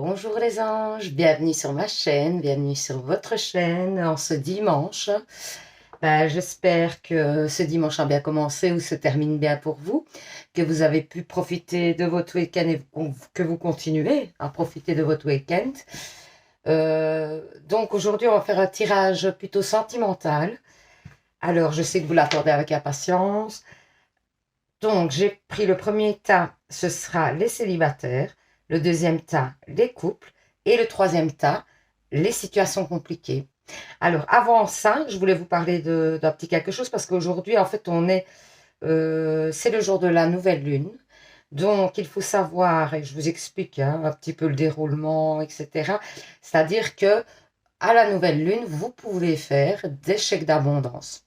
Bonjour les anges, bienvenue sur ma chaîne, bienvenue sur votre chaîne en ce dimanche. J'espère que ce dimanche a bien commencé ou se termine bien pour vous, que vous avez pu profiter de votre week-end et que vous continuez à profiter de votre week-end. Donc aujourd'hui, on va faire un tirage plutôt sentimental. Alors, je sais que vous l'attendez avec impatience. Donc, j'ai pris le premier tas, ce sera les célibataires, le deuxième tas, les couples, et le troisième tas, les situations compliquées. Alors, avant ça, je voulais vous parler d'un petit quelque chose parce qu'aujourd'hui, en fait, c'est le jour de la nouvelle lune. Donc, il faut savoir, et je vous explique un petit peu le déroulement, etc. C'est-à-dire que à la nouvelle lune, vous pouvez faire des chèques d'abondance.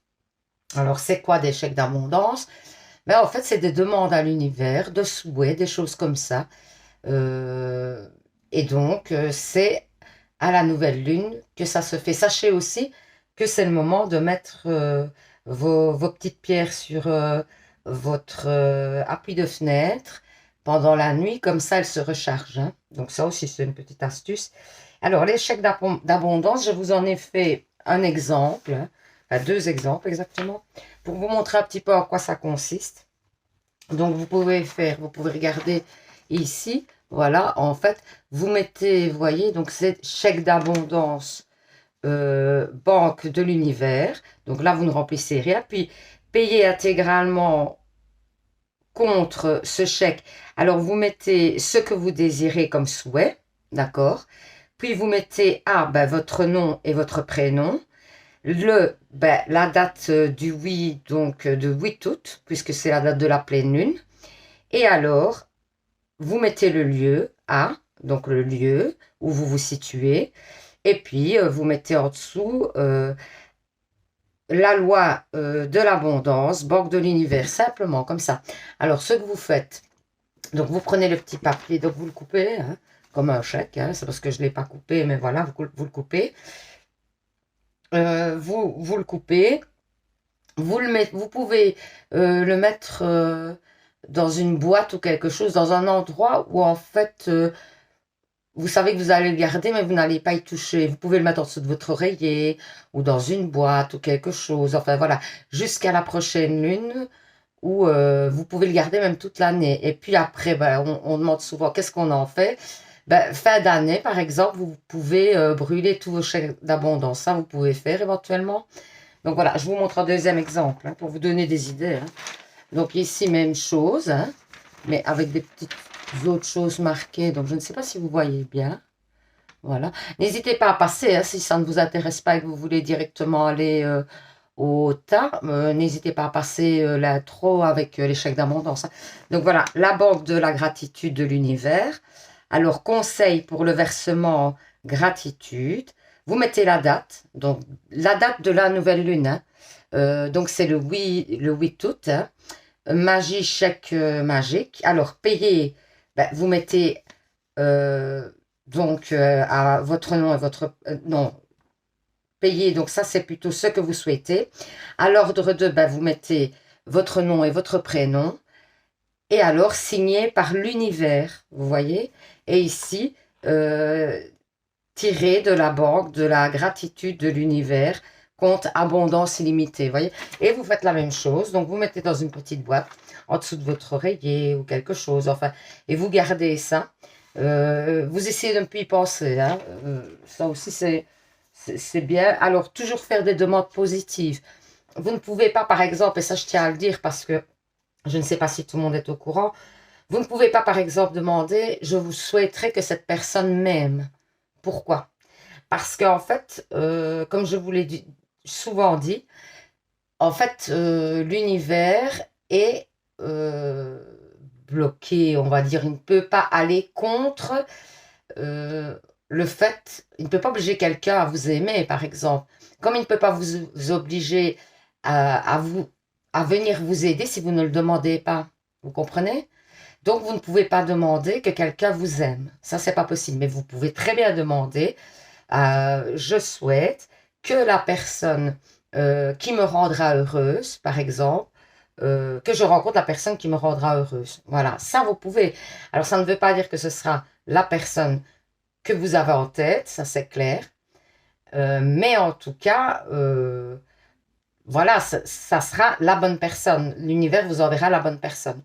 Alors, c'est quoi des chèques d'abondance? En fait, c'est des demandes à l'univers, de souhaits, des choses comme ça. Euh, c'est à la nouvelle lune que ça se fait. Sachez aussi que c'est le moment de mettre vos petites pierres sur votre appui de fenêtre pendant la nuit, comme ça elles se rechargent, hein. Donc ça aussi, c'est une petite astuce. Alors, les chèques d'abondance, je vous en ai fait un exemple, hein. Enfin, deux exemples exactement, pour vous montrer un petit peu en quoi ça consiste. Donc, vous pouvez regarder ici, voilà, en fait, vous mettez, vous voyez, donc c'est chèque d'abondance, banque de l'univers. Donc là, vous ne remplissez rien, puis payez intégralement contre ce chèque. Alors, vous mettez ce que vous désirez comme souhait, d'accord? Puis vous mettez votre nom et votre prénom. La date du oui, donc de 8 août, puisque c'est la date de la pleine lune. Et alors, vous mettez le lieu A, donc le lieu où vous vous situez. Et puis, vous mettez en dessous la loi de l'abondance, banque de l'univers, simplement comme ça. Alors, ce que vous faites, donc vous prenez le petit papier, donc vous le coupez, hein, comme un chèque, hein, c'est parce que je ne l'ai pas coupé, mais voilà, vous le coupez. Vous le coupez, vous pouvez le mettre dans une boîte ou quelque chose, dans un endroit où en fait, vous savez que vous allez le garder, mais vous n'allez pas y toucher. Vous pouvez le mettre en dessous de votre oreiller ou dans une boîte ou quelque chose. Enfin voilà, jusqu'à la prochaine lune où vous pouvez le garder même toute l'année. Et puis après, on demande souvent qu'est-ce qu'on en fait. Fin d'année, par exemple, vous pouvez brûler tous vos chèques d'abondance. Ça, vous pouvez faire éventuellement. Donc voilà, je vous montre un deuxième exemple hein, pour vous donner des idées, hein. Donc ici, même chose, hein, mais avec des petites autres choses marquées. Donc je ne sais pas si vous voyez bien. Voilà. N'hésitez pas à passer, hein, si ça ne vous intéresse pas et que vous voulez directement aller au tas. N'hésitez pas à passer l'intro avec les chèques d'abondance, hein. Donc voilà, la banque de la gratitude de l'univers. Alors, conseil pour le versement gratitude. Vous mettez la date, donc la date de la nouvelle lune, hein. Donc c'est le 8 août, hein. Magie, chèque magique. Alors, payez, vous mettez à votre nom et votre non, payer, donc ça c'est plutôt ce que vous souhaitez. À l'ordre de, vous mettez votre nom et votre prénom, et alors signé par l'univers, vous voyez. Et ici, tiré de la banque de la gratitude de l'univers, compte abondance illimitée, vous voyez. Et vous faites la même chose, donc vous mettez dans une petite boîte, en dessous de votre oreiller ou quelque chose, enfin, et vous gardez ça. Vous essayez de ne plus y penser, hein. Ça aussi c'est bien. Alors, toujours faire des demandes positives. Vous ne pouvez pas, par exemple, et ça je tiens à le dire parce que je ne sais pas si tout le monde est au courant, vous ne pouvez pas, par exemple, demander, je vous souhaiterais que cette personne m'aime. Pourquoi? Parce qu'en fait, comme je vous l'ai souvent dit, en fait, l'univers est euh, bloqué, on va dire, il ne peut pas aller contre euh, le fait, il ne peut pas obliger quelqu'un à vous aimer, par exemple. Comme il ne peut pas vous obliger à venir vous aider si vous ne le demandez pas. Vous comprenez? Donc, vous ne pouvez pas demander que quelqu'un vous aime. Ça, c'est pas possible. Mais vous pouvez très bien demander, je souhaite que la personne qui me rendra heureuse, par exemple, que je rencontre la personne qui me rendra heureuse. Voilà, ça, vous pouvez. Alors, ça ne veut pas dire que ce sera la personne que vous avez en tête, ça c'est clair. Mais en tout cas, voilà, ça sera la bonne personne. L'univers vous enverra la bonne personne.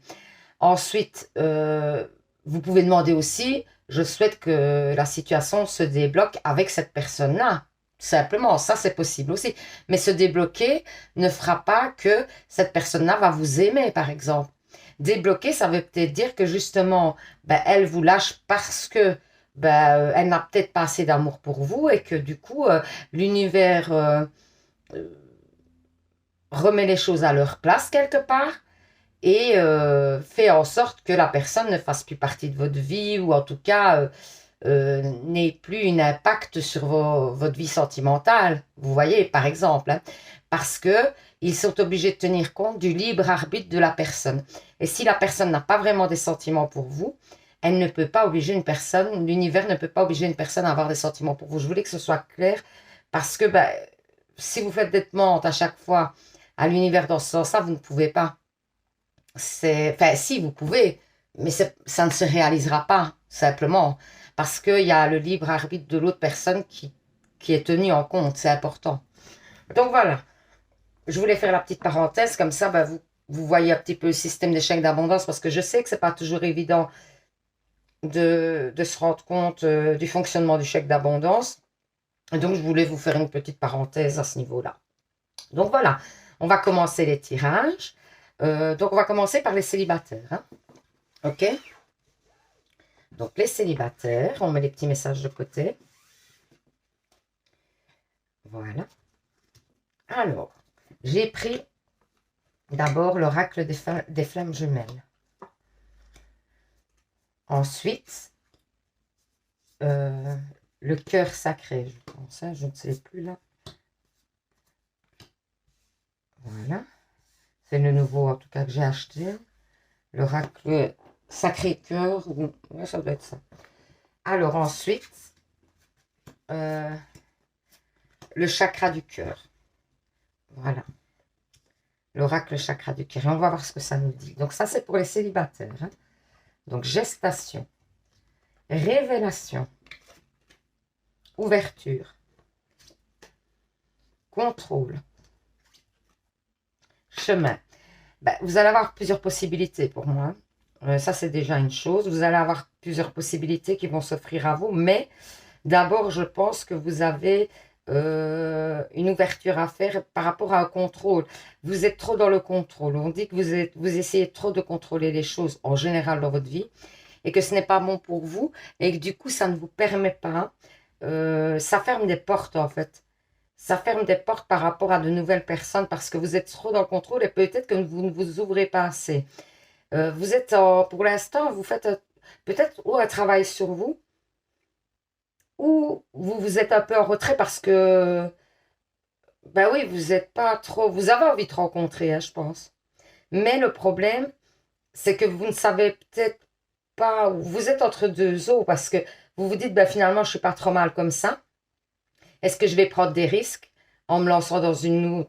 Ensuite, vous pouvez demander aussi, je souhaite que la situation se débloque avec cette personne-là. Simplement, ça c'est possible aussi. Mais se débloquer ne fera pas que cette personne-là va vous aimer, par exemple. Débloquer, ça veut peut-être dire que justement, ben, elle vous lâche parce que ben, elle n'a peut-être pas assez d'amour pour vous et que du coup, l'univers remet les choses à leur place quelque part et fait en sorte que la personne ne fasse plus partie de votre vie ou en tout cas n'ait plus un impact sur votre vie sentimentale. Vous voyez, par exemple, hein, parce que ils sont obligés de tenir compte du libre arbitre de la personne. Et si la personne n'a pas vraiment des sentiments pour vous, elle ne peut pas obliger une personne, l'univers ne peut pas obliger une personne à avoir des sentiments pour vous. Je voulais que ce soit clair parce que ben, si vous faites des demandes à chaque fois à l'univers dans ce sens-là, vous ne pouvez pas. Enfin, si, vous pouvez, mais ça ne se réalisera pas, simplement, parce qu'il y a le libre arbitre de l'autre personne qui est tenu en compte, c'est important. Donc voilà, je voulais faire la petite parenthèse, comme ça, ben, vous voyez un petit peu le système des chèques d'abondance, parce que je sais que c'est pas toujours évident de se rendre compte du fonctionnement du chèque d'abondance. Donc, je voulais vous faire une petite parenthèse à ce niveau-là. Donc voilà, on va commencer les tirages. Donc, on va commencer par les célibataires. Hein. OK? Donc, les célibataires, on met les petits messages de côté. Voilà. Alors, j'ai pris d'abord l'oracle des flammes jumelles. Ensuite, le cœur sacré, je pense. Hein, je ne sais plus là. Voilà. C'est le nouveau, en tout cas, que j'ai acheté. L'oracle Sacré-Cœur. Ouais, ça doit être ça. Alors, ensuite, le chakra du cœur. Voilà. L'oracle chakra du cœur. Et on va voir ce que ça nous dit. Donc, ça, c'est pour les célibataires. Hein. Donc, gestation, révélation, ouverture, contrôle, chemin. Ben, vous allez avoir plusieurs possibilités pour moi. Ça, c'est déjà une chose. Vous allez avoir plusieurs possibilités qui vont s'offrir à vous. Mais d'abord, je pense que vous avez une ouverture à faire par rapport à un contrôle. Vous êtes trop dans le contrôle. On dit que vous essayez trop de contrôler les choses en général dans votre vie et que ce n'est pas bon pour vous et que du coup, ça ne vous permet pas. Ça ferme des portes en fait. Ça ferme des portes par rapport à de nouvelles personnes parce que vous êtes trop dans le contrôle et peut-être que vous ne vous ouvrez pas assez. Vous êtes, pour l'instant, vous faites peut-être ou un travail sur vous ou vous êtes un peu en retrait parce que, ben oui, vous êtes pas trop, vous avez envie de rencontrer, hein, je pense. Mais le problème, c'est que vous ne savez peut-être pas, vous êtes entre deux eaux parce que vous vous dites, ben finalement, je suis pas trop mal comme ça. Est-ce que je vais prendre des risques en me lançant dans une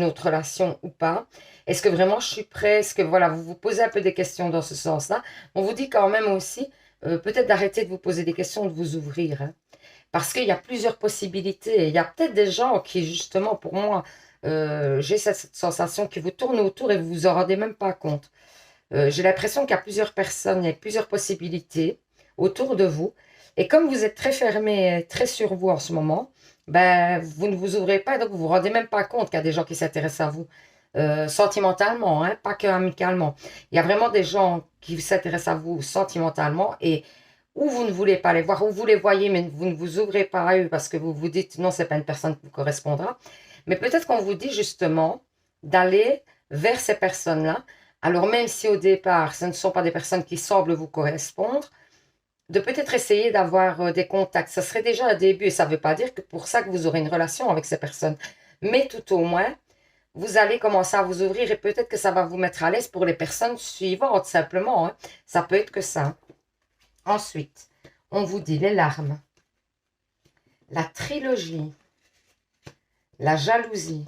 autre relation ou pas? Est-ce que vraiment je suis prêt? Est-ce que voilà, vous vous posez un peu des questions dans ce sens-là? On vous dit quand même aussi, peut-être d'arrêter de vous poser des questions, de vous ouvrir. Hein. Parce qu'il y a plusieurs possibilités. Il y a peut-être des gens qui, justement, pour moi, j'ai cette sensation qui vous tournent autour et vous vous en rendez même pas compte. J'ai l'impression qu'il y a plusieurs personnes, il y a plusieurs possibilités autour de vous. Et comme vous êtes très fermé, très sur vous en ce moment, ben, vous ne vous ouvrez pas, donc vous vous rendez même pas compte qu'il y a des gens qui s'intéressent à vous. Sentimentalement, hein, pas que amicalement. Il y a vraiment des gens qui s'intéressent à vous sentimentalement et ou vous ne voulez pas les voir, ou vous les voyez, mais vous ne vous ouvrez pas à eux parce que vous vous dites non, c'est pas une personne qui vous correspondra. Mais peut-être qu'on vous dit justement d'aller vers ces personnes-là. Alors même si au départ, ce ne sont pas des personnes qui semblent vous correspondre, de peut-être essayer d'avoir des contacts. Ça serait déjà un début et ça ne veut pas dire que pour ça que vous aurez une relation avec ces personnes. Mais tout au moins, vous allez commencer à vous ouvrir et peut-être que ça va vous mettre à l'aise pour les personnes suivantes, simplement. Hein. Ça peut être que ça. Ensuite, on vous dit les larmes, la trilogie, la jalousie,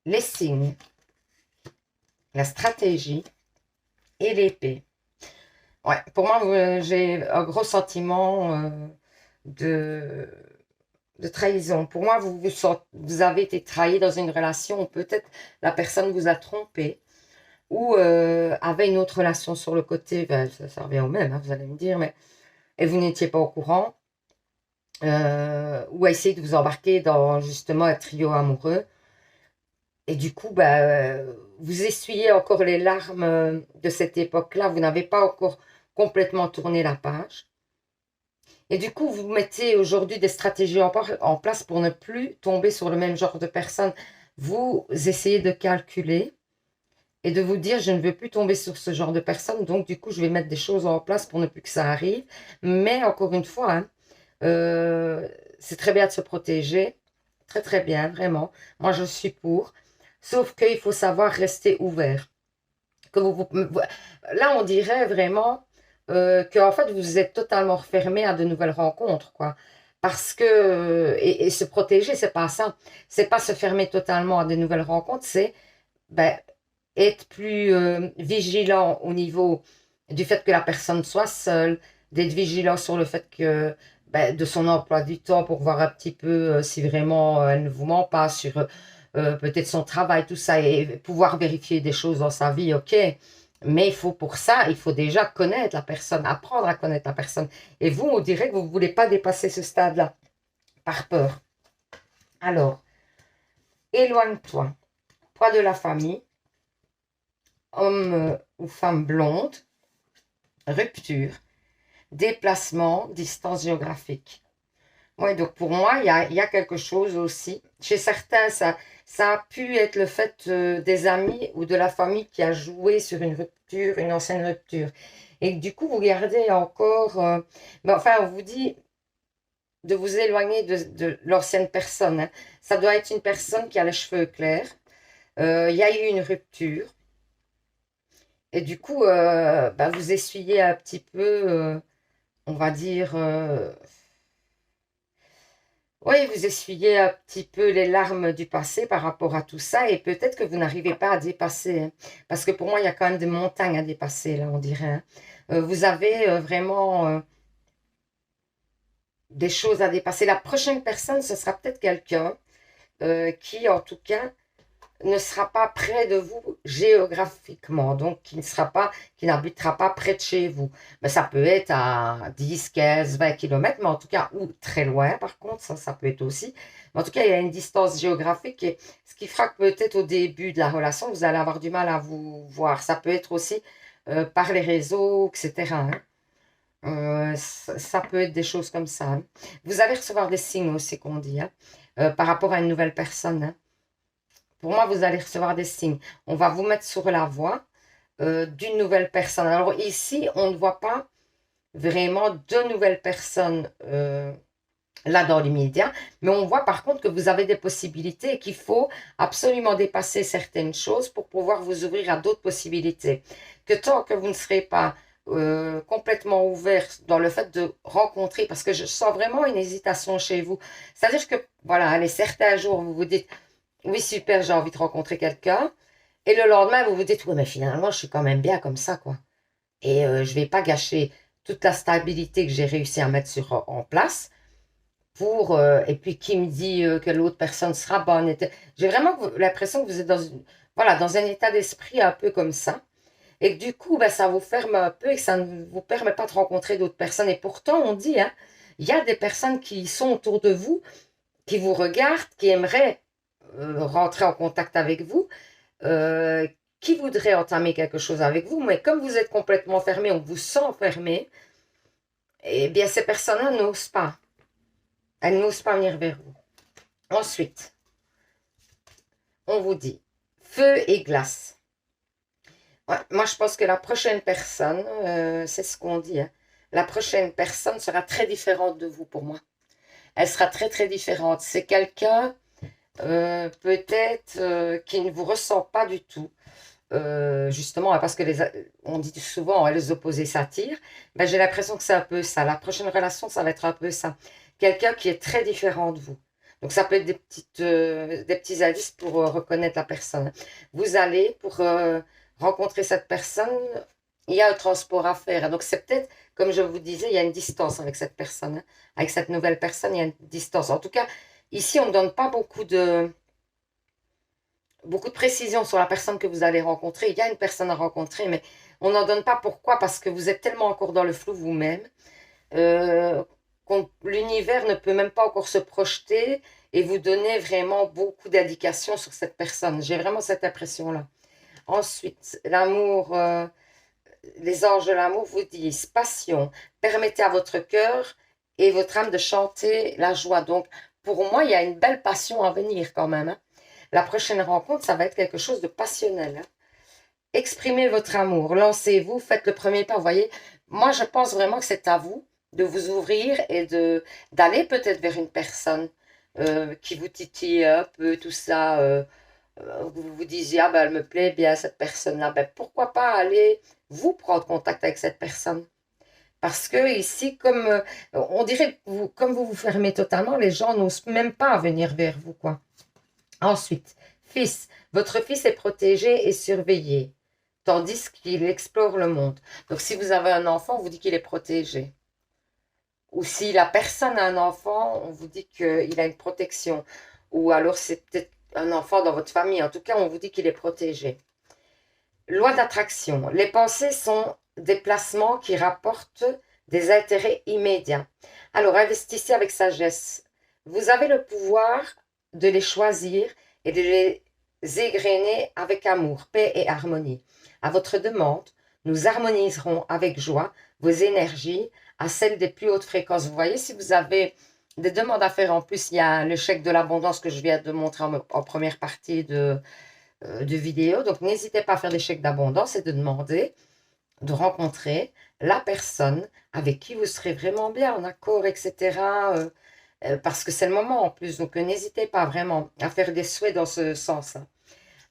les signes, la stratégie et l'épée. Ouais, pour moi, j'ai un gros sentiment de, de trahison. Pour moi, vous avez été trahi dans une relation, ou peut-être la personne vous a trompé, ou avait une autre relation sur le côté, ben, ça revient au même, hein, vous allez me dire, mais et vous n'étiez pas au courant, ou a essayé de vous embarquer dans justement un trio amoureux. Et du coup, bah, vous essuyez encore les larmes de cette époque-là. Vous n'avez pas encore complètement tourné la page. Et du coup, vous mettez aujourd'hui des stratégies en place pour ne plus tomber sur le même genre de personne. Vous essayez de calculer et de vous dire, je ne veux plus tomber sur ce genre de personne. Donc, du coup, je vais mettre des choses en place pour ne plus que ça arrive. Mais encore une fois, hein, euh, c'est très bien de se protéger. Très, très bien, vraiment. Moi, je suis pour. Sauf qu'il faut savoir rester ouvert. Que là, on dirait vraiment que en fait, vous êtes totalement fermé à de nouvelles rencontres, quoi. Parce que, et se protéger, c'est pas ça. C'est pas se fermer totalement à de nouvelles rencontres, c'est ben, être plus vigilant au niveau du fait que la personne soit seule, d'être vigilant sur le fait que ben, de son emploi du temps pour voir un petit peu si vraiment elle ne vous ment pas sur peut-être son travail, tout ça, et pouvoir vérifier des choses dans sa vie, ok. Mais il faut pour ça, il faut déjà connaître la personne, apprendre à connaître la personne. Et vous, on dirait que vous ne voulez pas dépasser ce stade-là, par peur. Alors, éloigne-toi. Poids de la famille, homme ou femme blonde, rupture, déplacement, distance géographique. Oui, donc pour moi, il y a quelque chose aussi. Chez certains, ça a pu être le fait des amis ou de la famille qui a joué sur une rupture, une ancienne rupture. Et du coup, vous gardez encore... ben, enfin, on vous dit de vous éloigner de l'ancienne personne, hein. Ça doit être une personne qui a les cheveux clairs. Il y a eu une rupture. Et du coup, ben, vous essuyez un petit peu, on va dire... oui, vous essuyez un petit peu les larmes du passé par rapport à tout ça et peut-être que vous n'arrivez pas à dépasser, hein. Parce que pour moi, il y a quand même des montagnes à dépasser, là, on dirait, hein. Vous avez vraiment des choses à dépasser. La prochaine personne, ce sera peut-être quelqu'un qui, en tout cas, ne sera pas près de vous géographiquement, donc qui n'habitera pas près de chez vous. Mais ça peut être à 10, 15, 20 kilomètres, mais en tout cas, ou très loin par contre, ça peut être aussi. Mais en tout cas, il y a une distance géographique, et ce qui fera que peut-être au début de la relation, vous allez avoir du mal à vous voir. Ça peut être aussi par les réseaux, etc., hein. Ça peut être des choses comme ça, hein. Vous allez recevoir des signes aussi, qu'on dit, hein, par rapport à une nouvelle personne, hein. Pour moi, vous allez recevoir des signes. On va vous mettre sur la voie d'une nouvelle personne. Alors ici, on ne voit pas vraiment de nouvelles personnes là dans l'immédiat, mais on voit par contre que vous avez des possibilités et qu'il faut absolument dépasser certaines choses pour pouvoir vous ouvrir à d'autres possibilités. Que tant que vous ne serez pas complètement ouvert dans le fait de rencontrer, parce que je sens vraiment une hésitation chez vous. C'est-à-dire que, voilà, allez, certains jours, vous vous dites, oui, super, j'ai envie de rencontrer quelqu'un. Et le lendemain, vous vous dites, oui, mais finalement, je suis quand même bien comme ça, quoi. Et je vais pas gâcher toute la stabilité que j'ai réussi à mettre en place pour... et puis, qui me dit que l'autre personne sera bonne. J'ai vraiment l'impression que vous êtes voilà, dans un état d'esprit un peu comme ça. Et que du coup, ben, ça vous ferme un peu et que ça ne vous permet pas de rencontrer d'autres personnes. Et pourtant, on dit, hein, il y a des personnes qui sont autour de vous, qui vous regardent, qui aimeraient rentrer en contact avec vous, euh, qui voudrait entamer quelque chose avec vous, mais comme vous êtes complètement fermé, on vous sent fermé, eh bien ces personnes-là n'osent pas. Elles n'osent pas venir vers vous. Ensuite, on vous dit feu et glace. Ouais, moi, je pense que la prochaine personne, c'est ce qu'on dit, hein, la prochaine personne sera très différente de vous pour moi. Elle sera très très différente. C'est quelqu'un peut-être qui ne vous ressent pas du tout. Justement, parce que on dit souvent les opposés s'attirent, ben, j'ai l'impression que c'est un peu ça. La prochaine relation, ça va être un peu ça. Quelqu'un qui est très différent de vous. Donc, ça peut être des petits indices pour reconnaître la personne. Vous allez, pour rencontrer cette personne, il y a un transport à faire. Donc, c'est peut-être, comme je vous disais, il y a une distance avec cette personne. Hein. Avec cette nouvelle personne, il y a une distance. En tout cas, ici, on ne donne pas beaucoup de précisions sur la personne que vous allez rencontrer. Il y a une personne à rencontrer, mais on n'en donne pas pourquoi, parce que vous êtes tellement encore dans le flou vous-même, euh, l'univers ne peut même pas encore se projeter et vous donner vraiment beaucoup d'indications sur cette personne. J'ai vraiment cette impression-là. Ensuite, l'amour, les anges de l'amour vous disent passion, permettez à votre cœur et votre âme de chanter la joie. Donc, pour moi, il y a une belle passion à venir quand même. Hein. La prochaine rencontre, ça va être quelque chose de passionnel. Hein. Exprimez votre amour, lancez-vous, faites le premier pas. Vous voyez, moi, je pense vraiment que c'est à vous de vous ouvrir et d'aller peut-être vers une personne qui vous titille un peu, tout ça. Vous vous disiez, ah ben, elle me plaît bien, cette personne-là. Ben, pourquoi pas aller vous prendre contact avec cette personne? Parce que ici, comme on dirait, comme vous vous fermez totalement, les gens n'osent même pas venir vers vous, quoi. Ensuite, fils, votre fils est protégé et surveillé, tandis qu'il explore le monde. Donc, si vous avez un enfant, on vous dit qu'il est protégé. Ou si la personne a un enfant, on vous dit qu'il a une protection. Ou alors, c'est peut-être un enfant dans votre famille. En tout cas, on vous dit qu'il est protégé. Loi d'attraction. Les pensées sont des placements qui rapportent des intérêts immédiats. Alors, investissez avec sagesse. Vous avez le pouvoir de les choisir et de les égrener avec amour, paix et harmonie. À votre demande, nous harmoniserons avec joie vos énergies à celles des plus hautes fréquences. Vous voyez, si vous avez des demandes à faire en plus, il y a le chèque de l'abondance que je viens de montrer en première partie de vidéo. Donc, n'hésitez pas à faire des chèques d'abondance et de demander de rencontrer la personne avec qui vous serez vraiment bien en accord, etc. Parce que c'est le moment en plus. Donc, n'hésitez pas vraiment à faire des souhaits dans ce sens.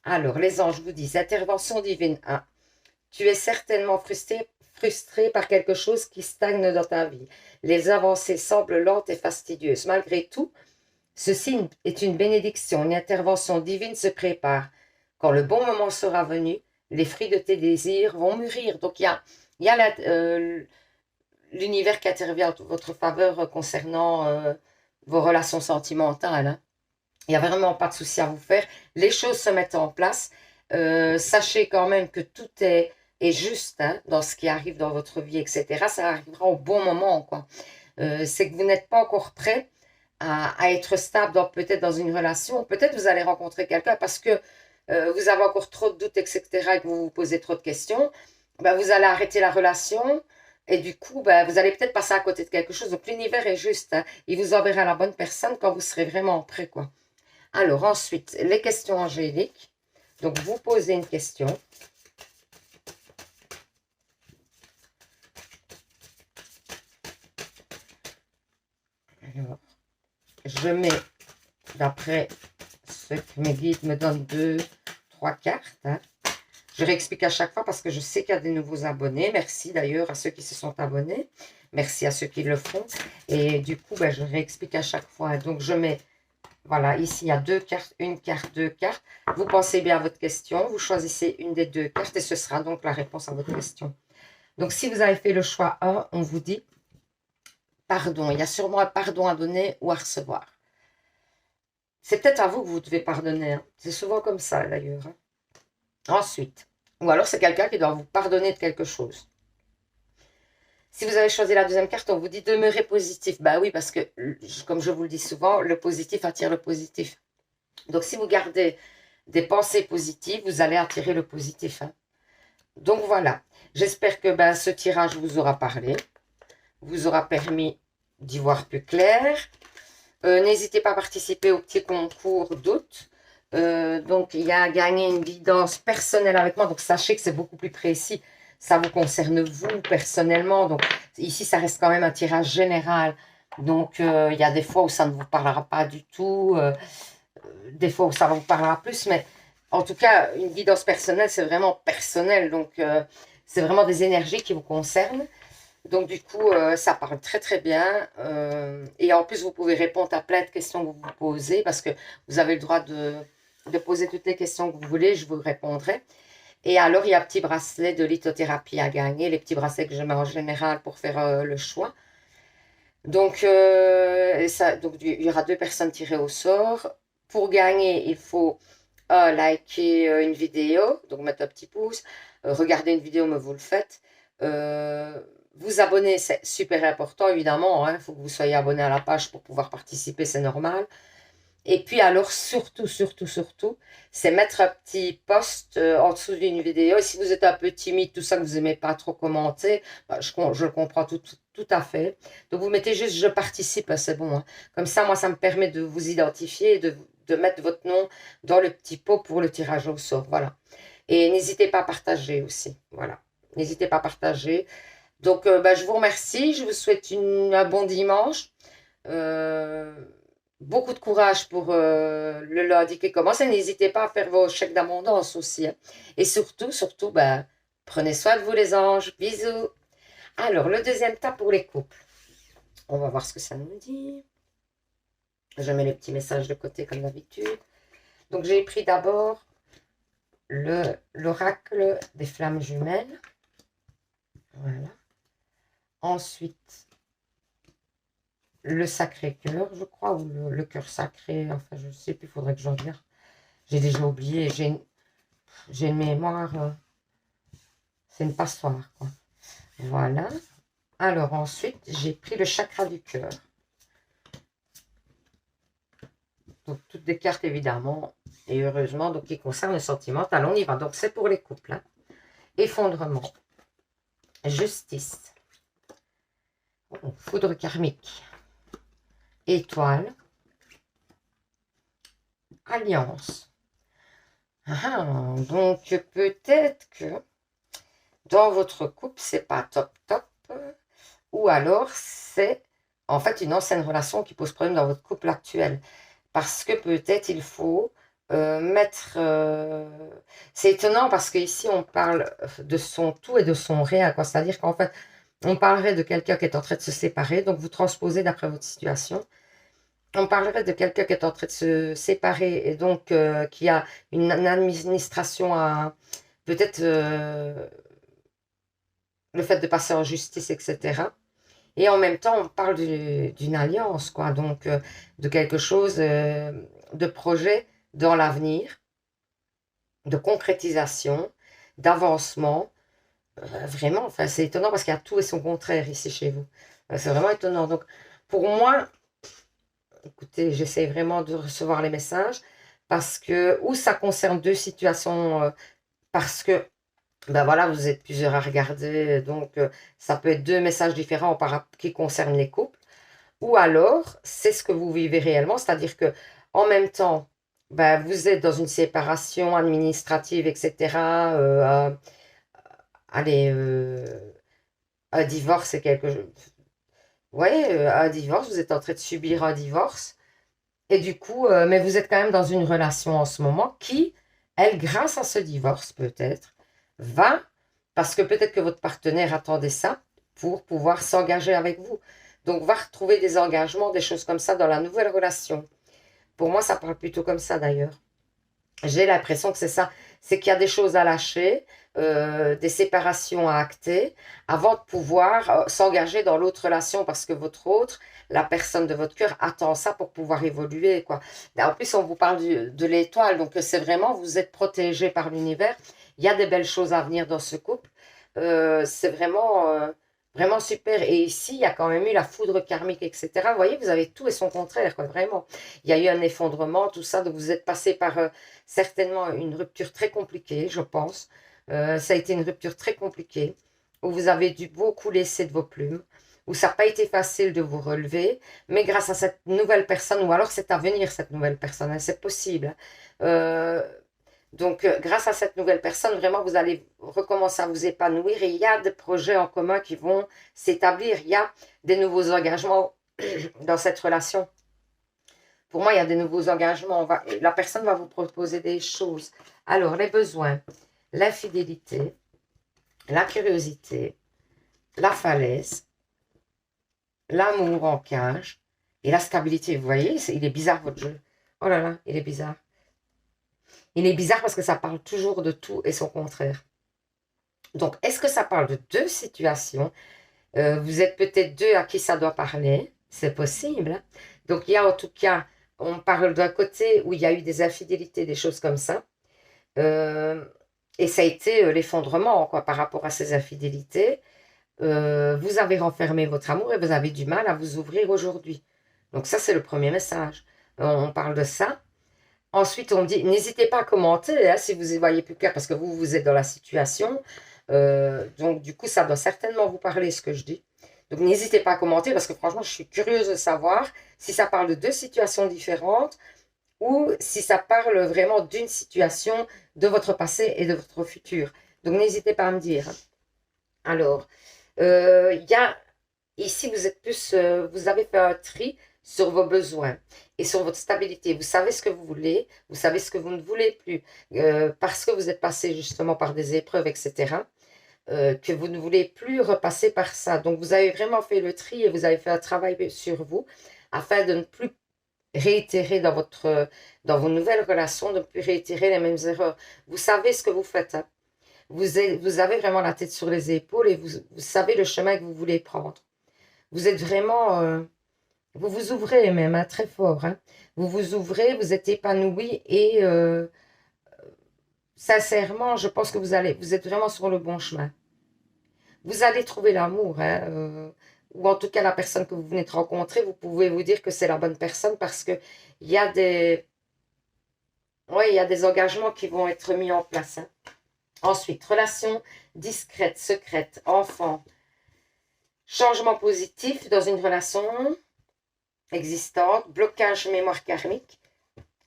Alors, les anges vous disent, intervention divine 1. Tu es certainement frustré par quelque chose qui stagne dans ta vie. Les avancées semblent lentes et fastidieuses. Malgré tout, ceci est une bénédiction. Une intervention divine se prépare. Quand le bon moment sera venu, les fruits de tes désirs vont mûrir. Donc, il y a l'univers qui intervient en votre faveur concernant vos relations sentimentales. Hein. Il n'y a vraiment pas de souci à vous faire. Les choses se mettent en place. Sachez quand même que tout est juste hein, dans ce qui arrive dans votre vie, etc. Ça arrivera au bon moment. Quoi. C'est que vous n'êtes pas encore prêt à être stable peut-être dans une relation. Peut-être vous allez rencontrer quelqu'un parce que vous avez encore trop de doutes, etc. et que vous vous posez trop de questions. Ben, vous allez arrêter la relation. Et du coup, ben, vous allez peut-être passer à côté de quelque chose. Donc, l'univers est juste. Hein. Il vous enverra la bonne personne quand vous serez vraiment prêt. Quoi. Alors, ensuite, les questions angéliques. Donc, vous posez une question. Alors, je mets, d'après ce que mes guides me donnent, 2, 3 cartes. Hein. Je réexplique à chaque fois parce que je sais qu'il y a des nouveaux abonnés. Merci d'ailleurs à ceux qui se sont abonnés. Merci à ceux qui le font. Et du coup, ben, je réexplique à chaque fois. Donc, je mets, voilà, ici, il y a 2 cartes, une carte, 2 cartes. Vous pensez bien à votre question. Vous choisissez une des 2 cartes et ce sera donc la réponse à votre question. Donc, si vous avez fait le choix 1, on vous dit pardon. Il y a sûrement un pardon à donner ou à recevoir. C'est peut-être à vous que vous devez pardonner. Hein. C'est souvent comme ça, d'ailleurs. Hein. Ensuite, ou alors c'est quelqu'un qui doit vous pardonner de quelque chose. Si vous avez choisi la deuxième carte, on vous dit demeurer positif. Bah oui, parce que, comme je vous le dis souvent, le positif attire le positif. Donc, si vous gardez des pensées positives, vous allez attirer le positif. Hein. Donc, voilà. J'espère que ce tirage vous aura parlé, vous aura permis d'y voir plus clair. N'hésitez pas à participer au petit concours d'août. Donc, il y a gagné une guidance personnelle avec moi. Donc, sachez que c'est beaucoup plus précis. Ça vous concerne vous personnellement. Donc, ici, ça reste quand même un tirage général. Donc, il y a des fois où ça ne vous parlera pas du tout. Des fois où ça vous parlera plus. Mais en tout cas, une guidance personnelle, c'est vraiment personnel. Donc, c'est vraiment des énergies qui vous concernent. Donc, du coup, ça parle très, très bien. Et en plus, vous pouvez répondre à plein de questions que vous vous posez parce que vous avez le droit de poser toutes les questions que vous voulez. Je vous répondrai. Et alors, il y a un petit bracelet de lithothérapie à gagner, les petits bracelets que je mets en général pour faire le choix. Donc, donc, il y aura 2 personnes tirées au sort. Pour gagner, il faut liker une vidéo, donc mettre un petit pouce, regarder une vidéo, mais vous le faites. Euh, Vous abonner, c'est super important, évidemment. Il faut que vous soyez abonné à la page pour pouvoir participer, c'est normal. Et puis alors, surtout, surtout, surtout, c'est mettre un petit post en dessous d'une vidéo. Et si vous êtes un peu timide, tout ça, que vous n'aimez pas trop commenter, bah, je le comprends tout à fait. Donc, vous mettez juste «je participe», c'est bon. Hein. Comme ça, moi, ça me permet de vous identifier et de mettre votre nom dans le petit pot pour le tirage au sort. Voilà. Et n'hésitez pas à partager aussi. Voilà. N'hésitez pas à partager. Donc, bah, je vous remercie. Je vous souhaite un bon dimanche. Euh, Beaucoup de courage pour le lundi qui commence et n'hésitez pas à faire vos chèques d'abondance aussi. Hein. Et surtout, surtout, bah, prenez soin de vous les anges. Bisous. Alors, le deuxième tas pour les couples. On va voir ce que ça nous dit. Je mets les petits messages de côté comme d'habitude. Donc, j'ai pris d'abord l'oracle des flammes jumelles. Voilà. Ensuite, le Sacré-Cœur, je crois, ou le cœur sacré, enfin, je ne sais plus, il faudrait que je regarde. J'ai déjà oublié, j'ai une mémoire, c'est une passoire, quoi. Voilà. Alors ensuite, j'ai pris le chakra du cœur. Donc, toutes des cartes, évidemment, et heureusement, donc, qui concernent le sentimental. On y va. Donc, c'est pour les couples. Hein. Effondrement. Justice. Oh, foudre karmique. Étoile. Alliance. Ah, donc, peut-être que dans votre couple, c'est pas top top. Ou alors, c'est en fait une ancienne relation qui pose problème dans votre couple actuel. Parce que peut-être il faut mettre... C'est étonnant parce qu'ici, on parle de son tout et de son rien. C'est-à-dire qu'en fait, on parlerait de quelqu'un qui est en train de se séparer. Donc, vous transposez d'après votre situation. On parlerait de quelqu'un qui est en train de se séparer et donc qui a une administration à... Peut-être le fait de passer en justice, etc. Et en même temps, on parle d'une alliance, quoi. Donc, de quelque chose, de projet dans l'avenir, de concrétisation, d'avancement. Vraiment, enfin, c'est étonnant parce qu'il y a tout et son contraire ici chez vous. C'est vraiment étonnant. Donc, pour moi, écoutez, j'essaie vraiment de recevoir les messages parce que, ou ça concerne 2 situations, parce que ben voilà, vous êtes plusieurs à regarder, donc ça peut être 2 messages différents qui concernent les couples. Ou alors, c'est ce que vous vivez réellement, c'est-à-dire que en même temps, ben, vous êtes dans une séparation administrative, etc. Allez, un divorce, c'est quelque chose. Ouais, un divorce, vous êtes en train de subir un divorce. Et du coup, mais vous êtes quand même dans une relation en ce moment qui, elle, grâce à ce divorce peut-être, va, parce que peut-être que votre partenaire attendait ça pour pouvoir s'engager avec vous. Donc, va retrouver des engagements, des choses comme ça dans la nouvelle relation. Pour moi, ça parle plutôt comme ça d'ailleurs. J'ai l'impression que c'est ça, c'est qu'il y a des choses à lâcher, des séparations à acter, avant de pouvoir s'engager dans l'autre relation, parce que votre autre, la personne de votre cœur, attend ça pour pouvoir évoluer, quoi. En plus, on vous parle de l'étoile, donc c'est vraiment, vous êtes protégé par l'univers. Il y a des belles choses à venir dans ce couple. C'est vraiment, vraiment super. Et ici, il y a quand même eu la foudre karmique, etc. Vous voyez, vous avez tout et son contraire, quoi, vraiment. Il y a eu un effondrement, tout ça, donc vous êtes passé par certainement une rupture très compliquée, je pense. Ça a été une rupture très compliquée, où vous avez dû beaucoup laisser de vos plumes, où ça n'a pas été facile de vous relever, mais grâce à cette nouvelle personne, ou alors c'est à venir cette nouvelle personne, hein, c'est possible. Euh, donc, grâce à cette nouvelle personne, vraiment, vous allez recommencer à vous épanouir et il y a des projets en commun qui vont s'établir. Il y a des nouveaux engagements dans cette relation. Pour moi, il y a des nouveaux engagements. La personne va vous proposer des choses. Alors, les besoins, l'infidélité, la curiosité, la falaise, l'amour en cage et la stabilité. Vous voyez, il est bizarre votre jeu. Oh là là, il est bizarre. Il est bizarre parce que ça parle toujours de tout et son contraire. Donc, est-ce que ça parle de deux situations? Vous êtes peut-être deux à qui ça doit parler. C'est possible, hein. Donc, il y a en tout cas, on parle d'un côté où il y a eu des infidélités, des choses comme ça. Euh, et ça a été l'effondrement, quoi, par rapport à ces infidélités. Vous avez renfermé votre amour et vous avez du mal à vous ouvrir aujourd'hui. Donc ça, c'est le premier message. On parle de ça. Ensuite, on me dit, n'hésitez pas à commenter hein, si vous y voyez plus clair, parce que vous êtes dans la situation. Donc, du coup, ça doit certainement vous parler, ce que je dis. Donc, n'hésitez pas à commenter, parce que franchement, je suis curieuse de savoir si ça parle de deux situations différentes ou si ça parle vraiment d'une situation de votre passé et de votre futur. Donc, n'hésitez pas à me dire. Alors, il y a ici, vous êtes plus, vous avez fait un tri sur vos besoins et sur votre stabilité. Vous savez ce que vous voulez, vous savez ce que vous ne voulez plus, parce que vous êtes passé justement par des épreuves, etc., que vous ne voulez plus repasser par ça. Donc, vous avez vraiment fait le tri et vous avez fait un travail sur vous afin de ne plus réitérer dans vos nouvelles relations, de ne plus réitérer les mêmes erreurs. Vous savez ce que vous faites, hein. Vous avez vraiment la tête sur les épaules et vous savez le chemin que vous voulez prendre. Vous êtes vraiment, vous vous ouvrez même, hein, très fort, hein. Vous vous ouvrez, vous êtes épanoui et sincèrement, je pense que vous êtes vraiment sur le bon chemin. Vous allez trouver l'amour, hein, ou en tout cas la personne que vous venez de rencontrer, vous pouvez vous dire que c'est la bonne personne parce que il y a des, ouais, il y a des engagements qui vont être mis en place, hein. Ensuite, relation discrète, secrète, enfant, changement positif dans une relation existante, blocage mémoire karmique